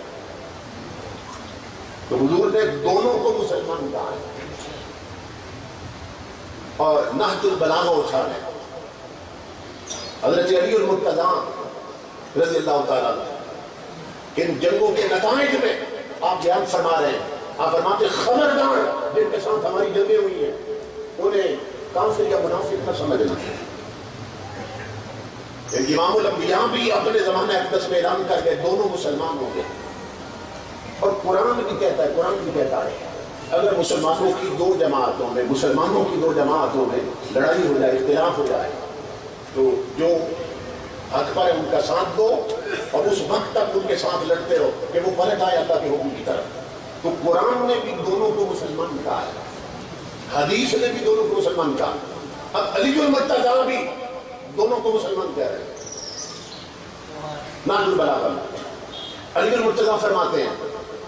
تو حضور نے دونوں کو مسلمان کہا ہے۔ اور نہج البلاغہ اٹھا رہے ہیں حضرت علی المرتضی رضی اللہ تعالیٰ ان جنگوں کے نتائج میں آپ بیان فرما رہے ہیں، آپ فرماتے خبردار جن کے ساتھ ہماری جنگیں ہوئی ہیں انہیں کافر یا منافق نہ سمجھنا، امام الانبیاء بھی اپنے زمانہ اقدس میں اعلان کر گئے دونوں مسلمان ہو گئے. اور قرآن بھی کہتا ہے اگر مسلمانوں کی دو جماعتوں میں لڑائی ہو جائے، اختلاف ہو جائے، تو جو حق پر ہے ان کا ساتھ دو اور اس وقت تک ان کے ساتھ لڑتے رہو کہ وہ پلٹ آئے اللہ کے حکم کی طرف. تو قرآن نے بھی دونوں کو مسلمان کہا ہے، حدیث نے بھی دونوں کو مسلمان کہا. اب علی المرتضیٰ بھی دونوں کو مسلمان کہہ رہے ہیں. ناج البلاغہ علی المرتضیٰ فرماتے ہیں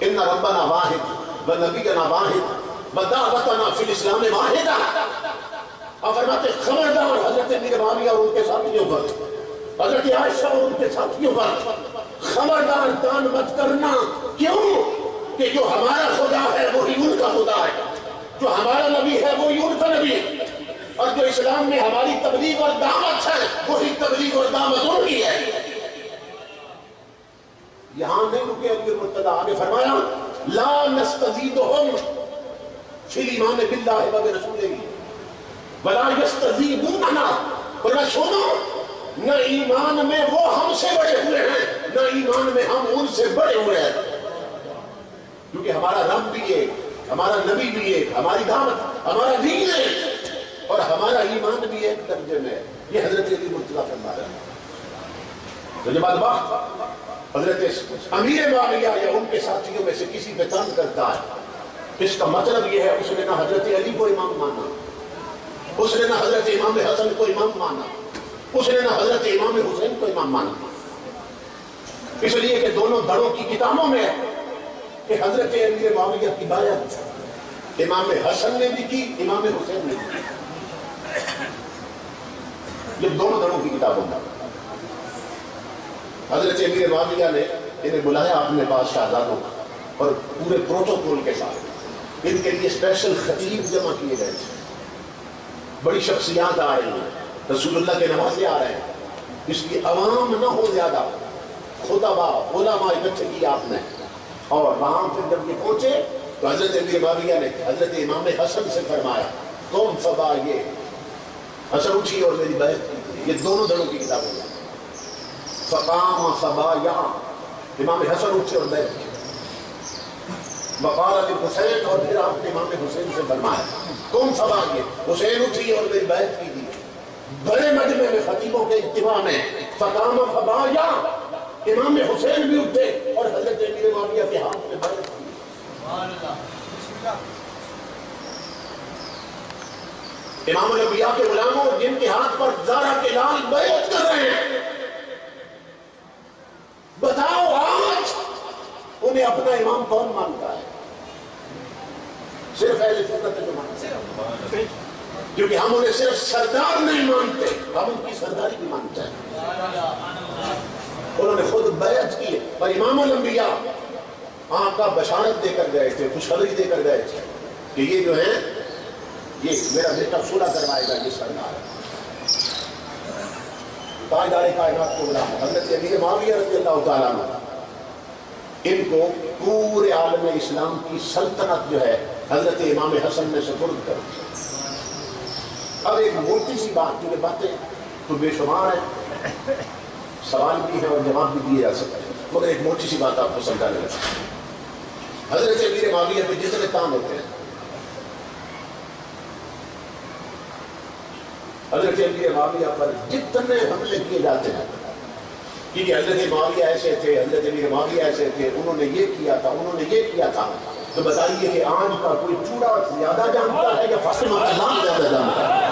ان ربنا واحد و نبینا واحد و دعوتنا فی الاسلام واحدہ. اور فرماتے خبردار حضرت امیر معاویہ اور ان کے ساتھیوں پر، حضرت عائشہ اور ان کے ساتھیوں پر خبردار دان مت کرنا. کیوں کہ جو ہمارا خدا ہے وہی ان کا خدا ہے، جو ہمارا نبی ہے وہی ان کا نبی ہے، اور جو اسلام میں ہماری تبلیغ اور دعوت ہے وہی تبلیغ اور دعوت ان کی ہے. یہاں نہیں رکے علی المرتضیٰ، آگے فرمایا لا نستزیدہم فی الایمان باللہ و برسولہ ولا یستزیدوننا. اور سنو، نہ ایمان میں وہ ہم سے بڑے ہوئے ہیں، نہ ایمان میں ہم ان سے بڑے ہوئے ہیں. کیونکہ ہمارا رب بھی ایک، ہمارا نبی بھی ایک، ہماری دعوت، ہمارا دین ایک، اور ہمارا ایمان بھی ایک درجے میں. یہ حضرت علی مرتضیٰ فرما رہا ہے. تو جب وقت حضرت امیر معاویہ یا ان کے ساتھیوں میں سے کسی پہ تنگ کرتا ہے، اس کا مطلب یہ ہے اس نے نہ حضرت علی کو امام مانا، اس نے نہ حضرت امام حسن کو امام مانا، اس نے نہ حضرت امام حسین کو امام مانا. اس لیے کہ دونوں دھڑوں کی کتابوں میں کہ حضرت امیر معاویہ کی بیعت امام حسن نے بھی کی، امام حسین نے بھی کی. یہ دونوں دھڑوں کی کتابوں میں حضرت امیر معاویہ نے انہیں بلایا اپنے پاس شہزادوں اور پورے پروٹوکول کے ساتھ. ان کے لیے اسپیشل خطیب جمع کیے گئے تھے، بڑی شخصیات آ رہی ہیں، رسول اللہ کے نوازے آ رہے ہیں، اس لیے عوام نہ ہو زیادہ، خطبہ علماء اکٹھے کی آپ نے. اور وہاں پھر جب یہ پہنچے تو حضرت امیر معاویہ نے حضرت امام حسن سے فرمایا تم فبا، یہ حسن اٹھی اور میری بیعت کی. یہ دونوں دھڑوں کی کتابوں میں فقام فبایا، امام حسن اٹھے اور بیعت کی. وقال حسین، اور پھر آپ نے امام حسین سے فرمایا تم فبا، یہ حسین اٹھی اور میری بیعت کی. بڑے مجمع میں خطیبوں کے اجتماع میں فقام فبایا، امام حسین بھی اٹھے اور حضرت امیر معاویہ کے ہاتھ میں بیعت کی. امام الانبیاء کے غلاموں جن کے ہاتھ پر زارا کے لال بیعت کر رہے ہیں، بتاؤ آج انہیں اپنا امام کون مانتا ہے؟ صرف اہل سنت جو مانتے ہیں، کیونکہ ہم انہیں صرف سردار نہیں مانتے، ہم ان کی سرداری بھی مانتے ہیں. انہوں نے خود بیعت کی. اور امام الانبیاء آقا بشارت دے کر گئے تھے، خوشخبری دے کر گئے تھے کہ یہ جو ہے یہ میرا بیٹا صلح کروائے گا، یہ سردار ہے. تاجدار کائنات کو غلام حضرت امیر معاویہ رضی اللہ تعالیٰ عنہ، ان کو پورے عالم اسلام کی سلطنت جو ہے حضرت امام حسن نے سپرد کر دی. اب ایک موٹی سی بات، کیونکہ باتیں تو بے شمار ہیں، سوال بھی ہے اور جواب بھی دیے جا سکتے ہیں، مگر ایک موٹی سی بات آپ کو سمجھانے لگا. حضرت امیر معاویہ پہ جتنے کام ہوتے ہیں، حضرت امیر معاویہ پر جتنے حملے کیے جاتے ہیں، کیونکہ حضرت معاویہ ایسے تھے، حضرت امیر معاویہ ایسے تھے، انہوں نے یہ کیا تھا، انہوں نے یہ کیا تھا، تو بتائیے کہ آج کا کوئی چوڑا زیادہ جانتا ہے یا فاطمہ کا نام زیادہ جانتا ہے؟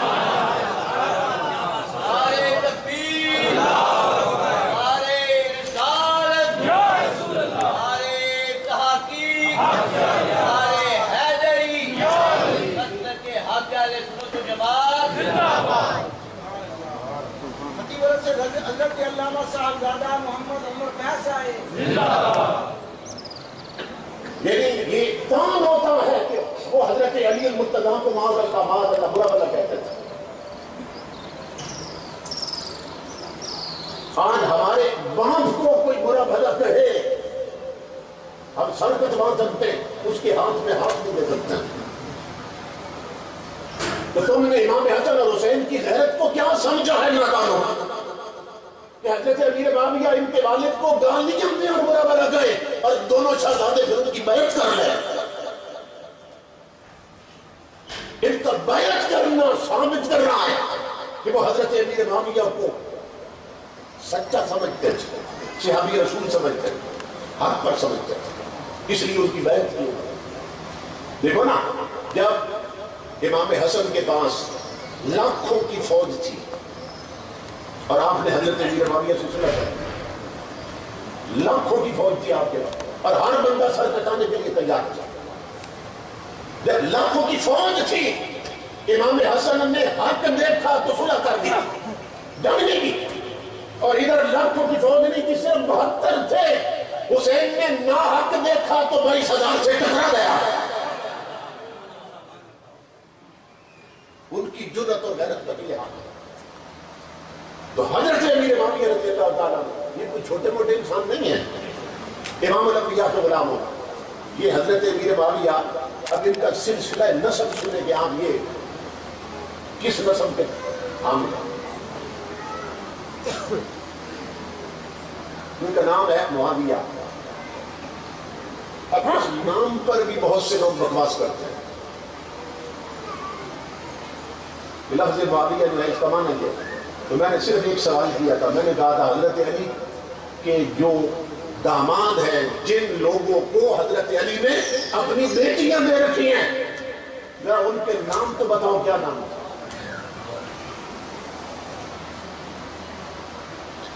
حضرت علامہ صاحبزادہ محمد عمر فیض آئے. یعنی یہ کام ہوتا ہے کہ وہ حضرت علی المرتضیٰ کو معاذ اللہ برا بلا کہتے تھے. آج ہمارے باپ کو کوئی برا بھلا کہے، ہم سر کٹوا سکتے ہیں، اس کے ہاتھ میں ہاتھ نہیں دے سکتے. تو تم نے امام حسن اور حسین کی غیرت کو کیا سمجھا ہے نادانوں؟ حضرت امیر معاویہ ان کے والد کو گالیاں دے اور برا بھلا گئے اور دونوں شہزادے پھر ان کی بیعت کر لیں. ان کا بیعت کرنا ثابت کر رہا ہے کہ وہ حضرت امیر معاویہ کو سچا سمجھتے تھے, صحابی رسول سمجھتے تھے, حق پر سمجھتے تھے, اس لیے ان کی بیعت کی. دیکھو نا, جب امام حسن کے پاس لاکھوں کی فوج تھی اور آپ نے حضرت امیر معاویہ سے صلح کی, لاکھوں کی فوج تھی آپ کے پاس اور ہر بندہ سر کٹانے کے لیے تیار تھا. جب لاکھوں کی فوج تھی, امام حسن نے حق دیکھا تو صلح کر دیا, جنگ نہیں کی. اور ادھر لاکھوں کی فوج نہیں تھی, صرف 72 تھے. حسین نے ناحق دیکھا تو 22,000 سے ٹکرا گیا. ان کی جرأت اور غیرت کا یہ حال. تو حضرت امیر معاویہ رضی اللہ تعالیٰ یہ کوئی چھوٹے موٹے انسان نہیں ہے, امام الانبیاء کے غلام ہو. یہ حضرت امیر معاویہ, اب ان کا سلسلہ نسب سنے کہ آپ یہ کس نسب کے حامل ہیں. ان کا نام ہے معاویہ. اب اس نام پر بھی بہت سے لوگ بکواس کرتے ہیں. لفظ معاویہ جو ہے اس کا معنی یہ, تو میں نے صرف ایک سوال کیا تھا. میں نے کہا تھا حضرت علی کے جو داماد ہیں, جن لوگوں کو حضرت علی نے اپنی بیٹیاں دے رکھی ہیں, ذرا ان کے نام تو بتاؤ, کیا نام ہے؟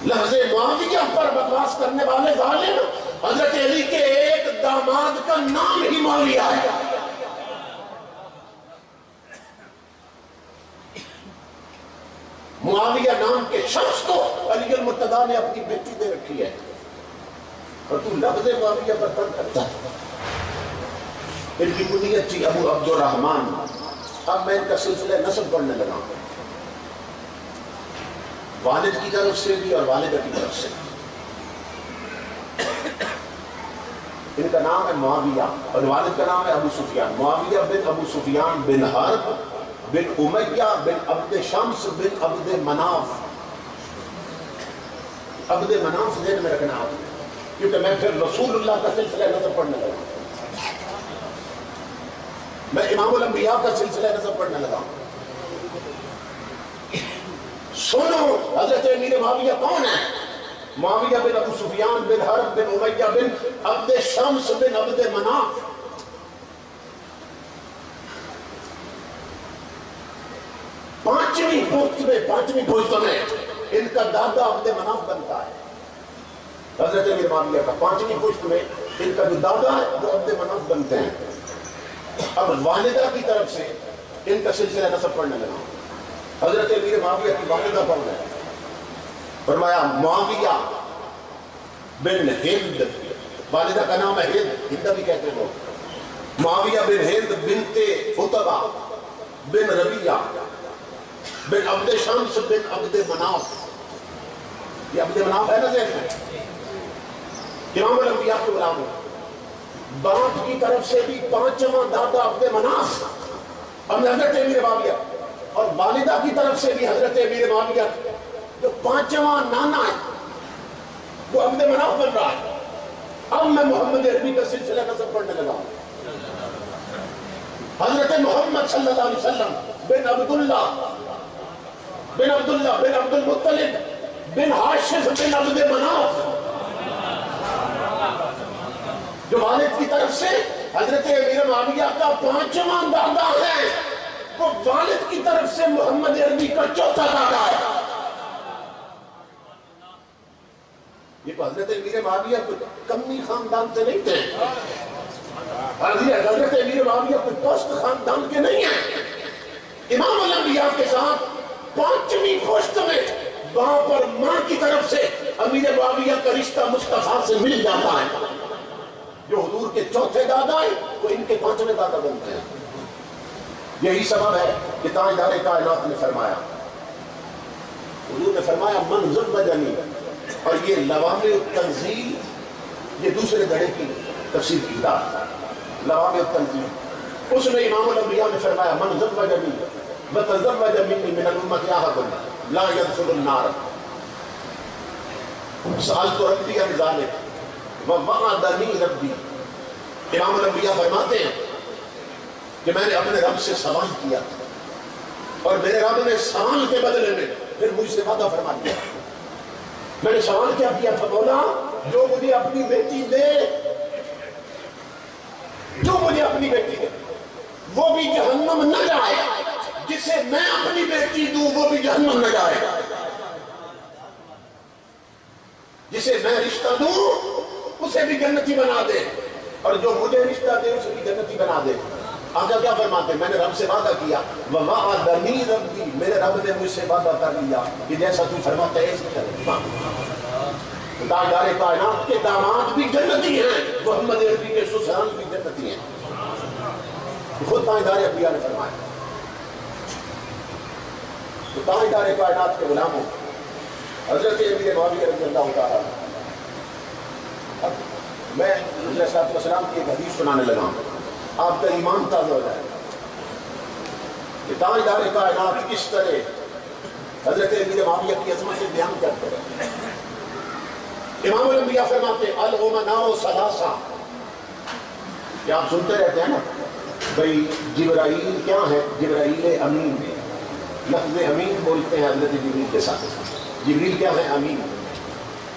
لفظ معاویہ پر بکواس کرنے والے ظالم حضرت علی کے ایک داماد کا نام ہی معاویہ ہے. معاویہ نام کے شخص کو علی المرتضیٰ نے اپنی بیٹی دے رکھی ہے اور تو لفظ معاویہ پر تنگ کرتا ہے. ان کی کنیت تھی ابو عبد الرحمن. اب میں ان کا سلسلہ نسب پڑھنے لگا ہوں, والد کی طرف سے بھی اور والدہ کی طرف سے. ان کا نام ہے معاویہ اور والد کا نام ہے ابو سفیان. معاویہ بن ابو سفیان بن حرب بن امیہ بن عبد شمس بن عبد مناف. عبد مناف ذہن میں رکھنا آپ, کیونکہ میں پھر رسول اللہ کا سلسلہ نسب پڑھنے لگا. میں امام الانبیاء کا سلسلہ نسب پڑھنے لگا. سنو حضرت امیر معاویہ کون ہے؟ معاویہ بن ابو سفیان بن حرب بن امیہ بن عبد شمس بن عبد مناف. پانچویں پشت میں ان کا دادا عبد مناف بنتا ہے. حضرت امیر معاویہ کا پانچویں پشت میں ان کا جو دادا ہے وہ عبد مناف بنتے ہیں. اب والدہ کی طرف سے ان کا سلسلہ نسب پڑھنے لگا. حضرت امیر معاویہ کی والدہ کون ہے؟ فرمایا معاویہ بن ہند. والدہ کا نام ہے ہند, ہند بھی کہتے ہیں. معاویہ بن ہند بنت عتبہ بن ربیعہ بن عبد شمس بن عبد مناف. یہ عبد مناف ہے نا ذہن میں, امام الانبیاء کے غلام ہیں. باپ کی طرف سے بھی پانچواں دادا عبد مناف اور حضرت امیر معاویہ, اور والدہ کی طرف سے بھی حضرت امیر معاویہ جو پانچواں نانا ہے وہ عبد مناف بن رہا ہے. اب میں محمد عربی کا سلسلہ نسب پڑھنے لگا ہوں. حضرت محمد صلی اللہ علیہ وسلم بن عبداللہ بن عبد المطلب بن ہاشم بن عبد مناف, جو والد کی طرف سے حضرت امیر معاویہ کا پانچواں دادا ہے, وہ والد کی طرف سے محمد عربی کا چوتھا دادا ہے. یہ تو حضرت امیر معاویہ کوئی کمی خاندان سے نہیں تھے. حضرت امیر معاویہ کوئی پست خاندان کے نہیں ہیں. امام الانبیاء کے ساتھ پانچویں پشت میں وہاں پر ماں کی طرف سے امیر معاویہ کا رشتہ مصطفیٰ سے مل جاتا ہے. جو حضور کے چوتھے دادا ہیں وہ ان کے پانچویں دادا بنتے ہیں. یہی سبب ہے کہ تاجدار کائنات نے فرمایا, حضور نے فرمایا من زوجنی, اور یہ لوامع التنزیل, یہ دوسرے گھڑے کی تفسیر کی کتاب ہے. لوامع التنزیل, اس میں امام الانبیاء نے فرمایا من زوجنی وتزوج منی من الامة احد لا يدخل النار. سألت ربی عن ذلک ووعدنی ربی، امام الانبیاء فرماتے ہیں کہ میں نے اپنے رب سے سوال کیا اور میرے رب نے سوال کے بدلے میں پھر مجھ سے وعدہ فرما دیا۔ میں نے سوال کیا تھا، مولا جو مجھے اپنی بیٹی دے، جو مجھے اپنی بیٹی دے وہ بھی جہنم نہ جائے، جسے میں اپنی بیٹی دوں وہ بھی جہنم نہ جائے، جسے میں رشتہ دوں اسے بھی جنتی بنا دے، اور جو مجھے رشتہ دے اسے بھی جنتی بنا دے۔ آقا کیا فرماتے ہیں؟ میں نے رب سے وعدہ کیا، وَوَعَدَنِي رَبِّي، میرے رب نے مجھ سے وعدہ کر لیا کہ جیسا تو فرماتا ہے ایسے کرے۔ تاجدار کائنات کے داماد بھی جنتی ہیں، محمد عربی کے سسران بھی جنتی ہیں، خود تاجدار انبیاء نے فرمایا۔ تو تاجدار کائنات کے غلاموں حضرت امیر معاویہ رضی اللہ تعالیٰ، اب میں حضرت صلی اللہ علیہ وسلم کی ایک حدیث سنانے لگا، آپ کا ایمان تازہ ہو جائے کہ تاجدار کائنات کس طرح حضرت امیر معاویہ کی عظمت سے بیان کرتے ہیں۔ امام الانبیاء فرماتے ہیں الامناء ثلاثہ، کیا آپ سنتے رہتے ہیں نا بھئی جبرائیل کیا ہے؟ جبرائیل امین، لفظ امین بولتے ہیں حضرت جبریل کے ساتھ۔ جبریل کیا ہے؟ امین۔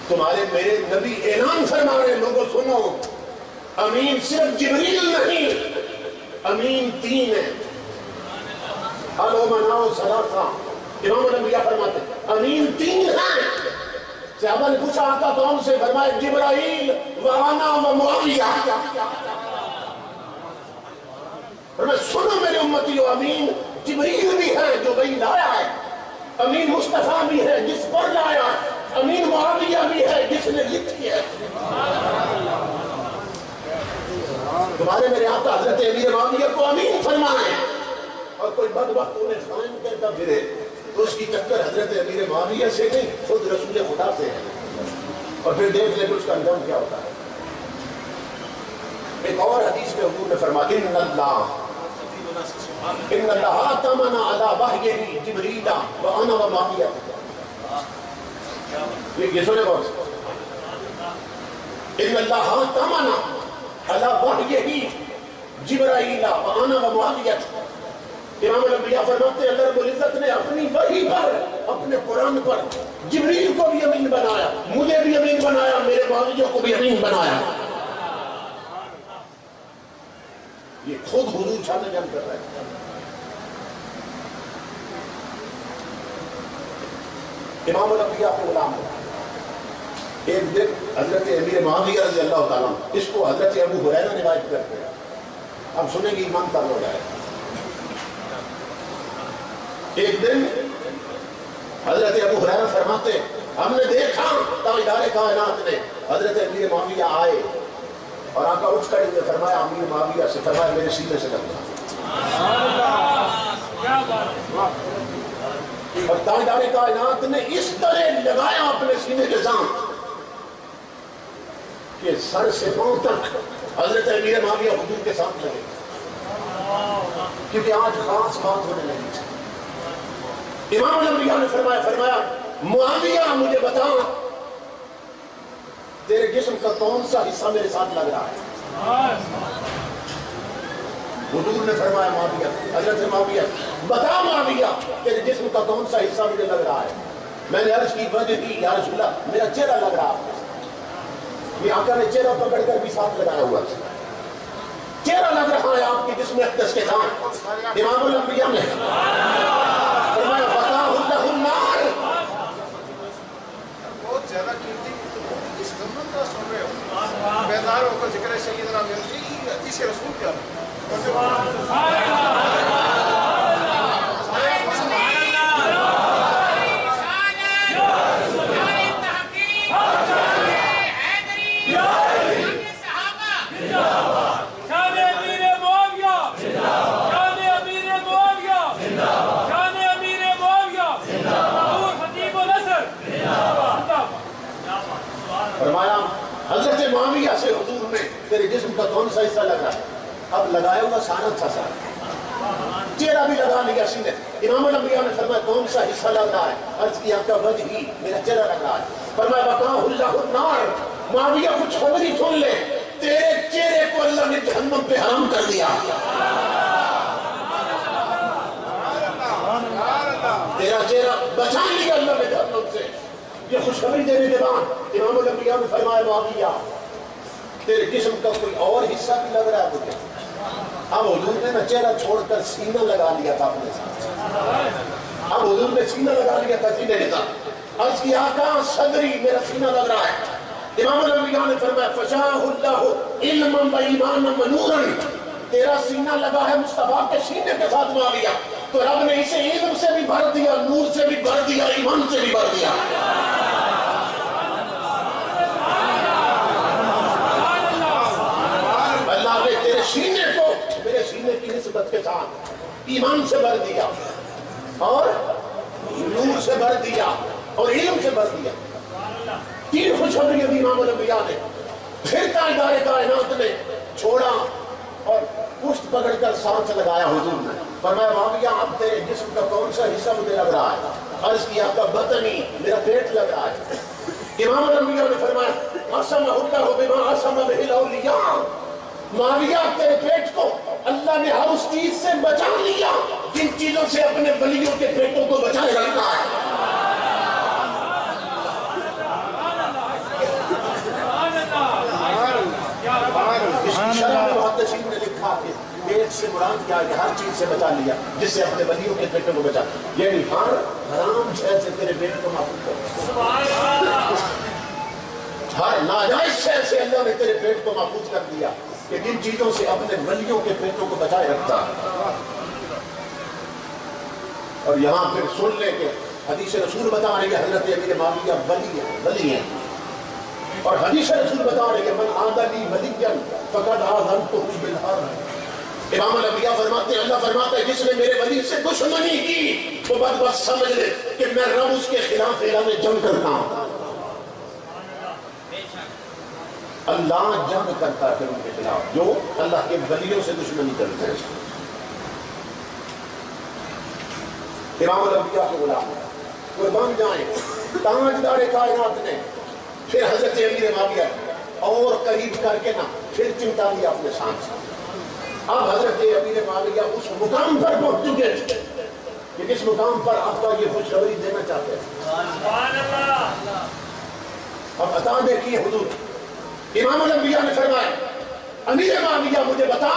تمہارے میرے نبی اعلان فرما رہے ہیں لوگوں سنو، امین صرف جبریل نہیں، امین تین ہے، الامناء ثلاثہ۔ امام الانبیاء فرماتے ہیں امین تین ہیں۔ صحابہ نے پوچھا آقا کون سے؟ فرمایا جبرائیل وانا و معاویہ۔ فرمایا سنو میرے امتیو، امین جبریل بھی ہے جو وہی لایا ہے، امین مصطفیٰ بھی ہے جس پر لایا، امین معاویہ بھی ہے جس نے لکھی ہے۔ تمہارے میرے آقا حضرت امیر معاویہ کو امین فرمائے، اور کوئی بدبخت انہیں خائن کہتا پھرے تو اس کی ٹکر حضرت امیر معاویہ سے نہیں، خود رسول خدا سے ہے، اور پھر دیکھ لیں کہ اس کا انجام کیا ہوتا ہے۔ ایک اور حدیث میں حضور نے فرمایا ان اللہ تمنا علی وحیہ جبریل وانا ومعاویہ۔ یہ سنے بہت ان اللہ تمنا علی وحیہ جبرائیل وانا ومعاویہ۔ امام الانبیاء فرماتے ہیں اللہ رب العزت نے اپنی وحی پر، اپنے قرآن پر جبریل کو بھی امین بنایا، مجھے بھی امین بنایا، میرے معاویہ کو بھی امین بنایا۔ یہ خود حضور شان جان کر رہے ہیں۔ امام الانبیاء کے غلام ایک دن حضرت امیر معاویہ رضی اللہ تعالیٰ، اس کو حضرت ابو ہریرہ روایت کرتے ہیں، اب سنیں گے ایمان تازہ ہو جائے۔ ایک دن حضرت ابو ہریرہ فرماتے ہم نے دیکھا تاجدار کائنات نے حضرت امیر معاویہ آئے اور آقا اٹھ کر انہیں فرمایا امیر معاویہ سے، فرمایا میرے سینے سے لگ جا، اور تاجدار کائنات نے اس طرح لگایا اپنے سینے کے ساتھ کہ سر سے پاؤں تک حضرت امیر معاویہ حضور کے ساتھ لگے، کیونکہ آج خاص بات ہونے لگی تھی۔ امام الانبیاء نے فرمایا معاویہ مجھے بتا تیرے جسم کا کون سا حصہ میرے ساتھ لگ رہا ہے؟ حضور نے فرمایا معاویہ، حضرت معاویہ بتا معاویہ تیرے جسم کا کون سا حصہ مجھے لگ رہا ہے؟ میں نے عرض کی وجہ کی یا رسول اللہ میرا چہرہ لگ رہا ہے۔ یہ آقا نے چہرہ پکڑ کر بھی ساتھ لگایا ہوا تھا، چہرہ لگ رہا ہے آپ کے جسم اقدس کے ساتھ۔ امام الانبیاء نے فرمایا فتاہ اللہ النار۔ بہت زیادہ قیمتی اس غمت کا سن رہے ہو، بیدار ہو کر ذکر سیدنا میری حدیث رسول کیا ہے؟ فرمایا حضرت معاویہ سے حضور نے تیرے جسم کا کون سا حصہ لگ رہا ہے؟ اب لگایا ہوا سارا تھا، سارا چہرہ بھی لگا لیا سینے، امام الانبیاء نے فرمایا کون سا حصہ لگ رہا ہے؟ عرض کیا کا وجہی، میرا چہرہ لگ رہا ہے۔ فرمایا وقاہ اللہ النار، معاویہ کچھ خبری سن لے، تیرے چہرے کو اللہ نے جہنم پہ حرام کر دیا۔ تیرا چہرہ بچا لیا اللہ نے جہنم سے۔ یہ خوشخبری دینے کے بعد امام الانبیاء نے فرمایا معاویہ تیرے جسم کا کوئی اور حصہ بھی لگ رہا ہے تجھے؟ اب حضور نے نا چہرہ چھوڑ کر سینہ لگا لیا تھا اپنے ساتھ۔ اب حضور نے سینہ لگا لیا تھا سینے کے ساتھ۔ عرض کی آقا صدری، میرا سینہ لگ رہا ہے۔ امام الانبیاء نے فرمایا فشاہ اللہ علما و ایمانا و نورا، تیرا سینہ لگا ہے مصطفیٰ کے سینے کے ساتھ معاویہ، تو رب نے اسے علم سے بھی بھر دیا، نور سے بھی بھر دیا، ایمان سے بھی بھر دیا۔ اللہ نے تیرے سینے کو میرے سینے کی نسبت کے ساتھ ایمان سے بھر دیا اور نور سے بھر دیا اور علم سے بھر دیا۔ تین خوشخبریاں دی امام الانبیاء نے۔ پھر تاجدار کائنات نے چھوڑا اور پشت پکڑ کر سانس لگایا حضور نے۔ فرمایا معاویہ اب تیرے جسم کا کون سا حصہ مجھے لگ رہا ہے؟ عرض کیا کا بطنی، میرا پیٹ لگ رہا ہے۔ امام الانبیاء نے فرمایا قسمہ اللہ بما قسم بہ الاولیاء، معاویہ تیرے پیٹ کو اللہ نے ہر اس چیز سے بچا لیا جن چیزوں سے اپنے ولیوں کے پیٹوں کو بچائے رکھا ہے۔ اس کی شرح میں محدثین نے لکھا کہ پیٹ سے مراد کیا ہے؟ ہر چیز سے بچا لیا جس سے اپنے ولیوں کے پیٹوں کو بچا، یعنی ہر حرام شے سے تیرے پیٹ کو محفوظ کر، ہر ناجائز شے سے اللہ نے تیرے پیٹ کو محفوظ کر دیا کہ جن چیزوں سے اپنے ولیوں کے پیٹوں کو بچائے رکھتا۔ اور یہاں پھر سن لے کہ حدیث رسول بتا رہی ہے حضرت امیر معاویہ ولی ہیں، اور حدیث رسول بتا رہی ہے من عاد لی ولیا فقد آذنتہ بالحرب۔ امام الانبیاء فرماتے ہیں، اللہ فرماتا ہے جس نے میرے ولی سے دشمنی کی تو بس سمجھ لے کہ میں رب اس کے خلاف اعلان جنگ کرتا ہوں۔ اللہ جنگ کرتا ہے ان کے خلاف جو اللہ کے ولیوں سے دشمنی کرتے ہیں۔ امام الانبیاء کے غلام قربان جائیں، تاجدار کائنات نے پھر حضرت امیر معاویہ اور قریب کر کے نا پھر چمٹا لیا اپنے ساتھ۔ اب حضرت امیر معاویہ اس مقام پر پہنچ چکے کہ جس مقام پر آپ کا یہ خوشخبری دینا چاہتے ہیں۔ اب عطا دیکھیے حضور، امام الانبیاء نے فرمایا امیر معاویہ مجھے بتا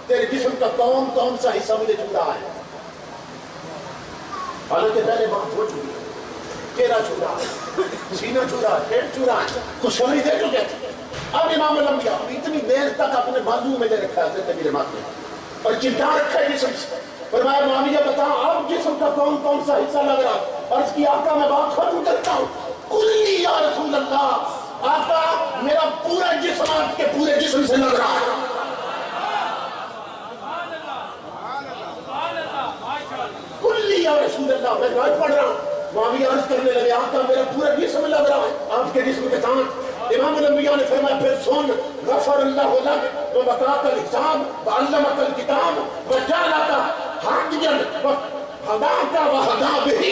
تیرے جسم کا کون سا حصہ مجھے چھو رہا ہے؟ حالانکہ پہلے بات ہو چکی ہے، چہرہ چھو رہا ہے، سینہ چھو رہا ہے، پیٹ چھو رہا ہے، خوشخبری دے چکے تھے۔ اب امام الانبیاء اتنی دیر تک اپنے بازو میں دے رکھا ہے حضرت امیر معاویہ اور چمٹا رکھا ہے جسم سے۔ فرمایا معاویہ بتا اب جسم کا کون سا حصہ لگ رہا ہے؟ عرض کی آقا میں بات ختم کرتا ہوں، کلی یا رسول اللہ، آقا میرا پورا جسم آپ کے پورے جسم سے لگ رہا ہے۔ کلی یا رسول اللہ، میں بات پڑھ رہا ہوں۔ معاویہ عرض کرنے لگے آقا میرا پورا جسم لگ رہا ہے آپ کے جسم کے ساتھ۔ امام الانبیاء نے فرمایا پھر سن، غفر اللہ لک ووقاک الحساب وعلمک الکتاب وجعلک ہادیا وہداک وہدا بہ۔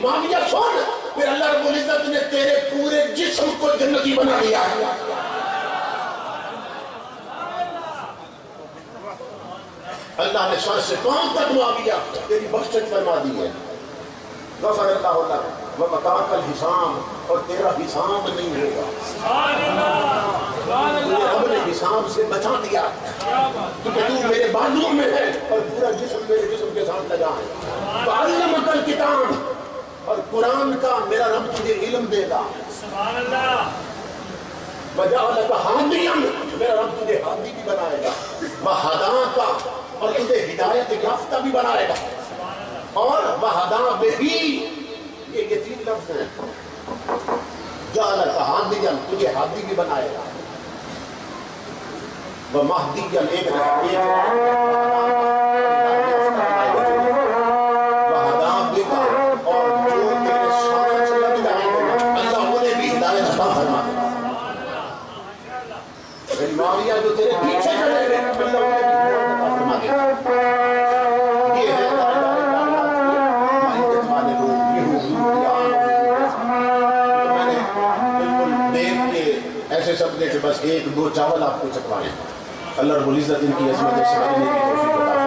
معاویہ سن، پھر اللہ رب العزت نے تیرے پورے جسم کو جنتی بنا دیا ہے۔ اللہ نے سر سے پاؤں تک معاویہ تیری بخشش فرما دی ہے۔ غفر اللہ لک ووقاک الحساب، اور تیرا حساب نہیں ہوگا، رب نے حساب سے بچا دیا کیونکہ تو میرے بازو میں ہے اور پورا جسم میرے جسم کے ساتھ لگا ہے۔ وعلمک الکتاب، اور قرآن کا میرا رب تجھے علم دے گا۔ وجعلک ہادیا، میرا رب تجھے ہادی بھی بنائے گا۔ وہداک، اور تجھے ہدایت یافتہ بھی بنائے گا۔ اور وہدا بہ، یہ تین لفظ ہیں۔ جعلک ہادیا، تجھے ہادی بھی بنائے گا۔ ومہدیا، ایک معاویہ جو تیرے پیچھے چلے گئے اللہ انہیں بھی فرما دے۔ یہ ہے دیکھ کے ایسے سمجھے کہ بس ایک دو چاول آپ کو چکھوائیں. اللہ رب العزت ان کی عظمت سے سمجھنے کی توفیق عطا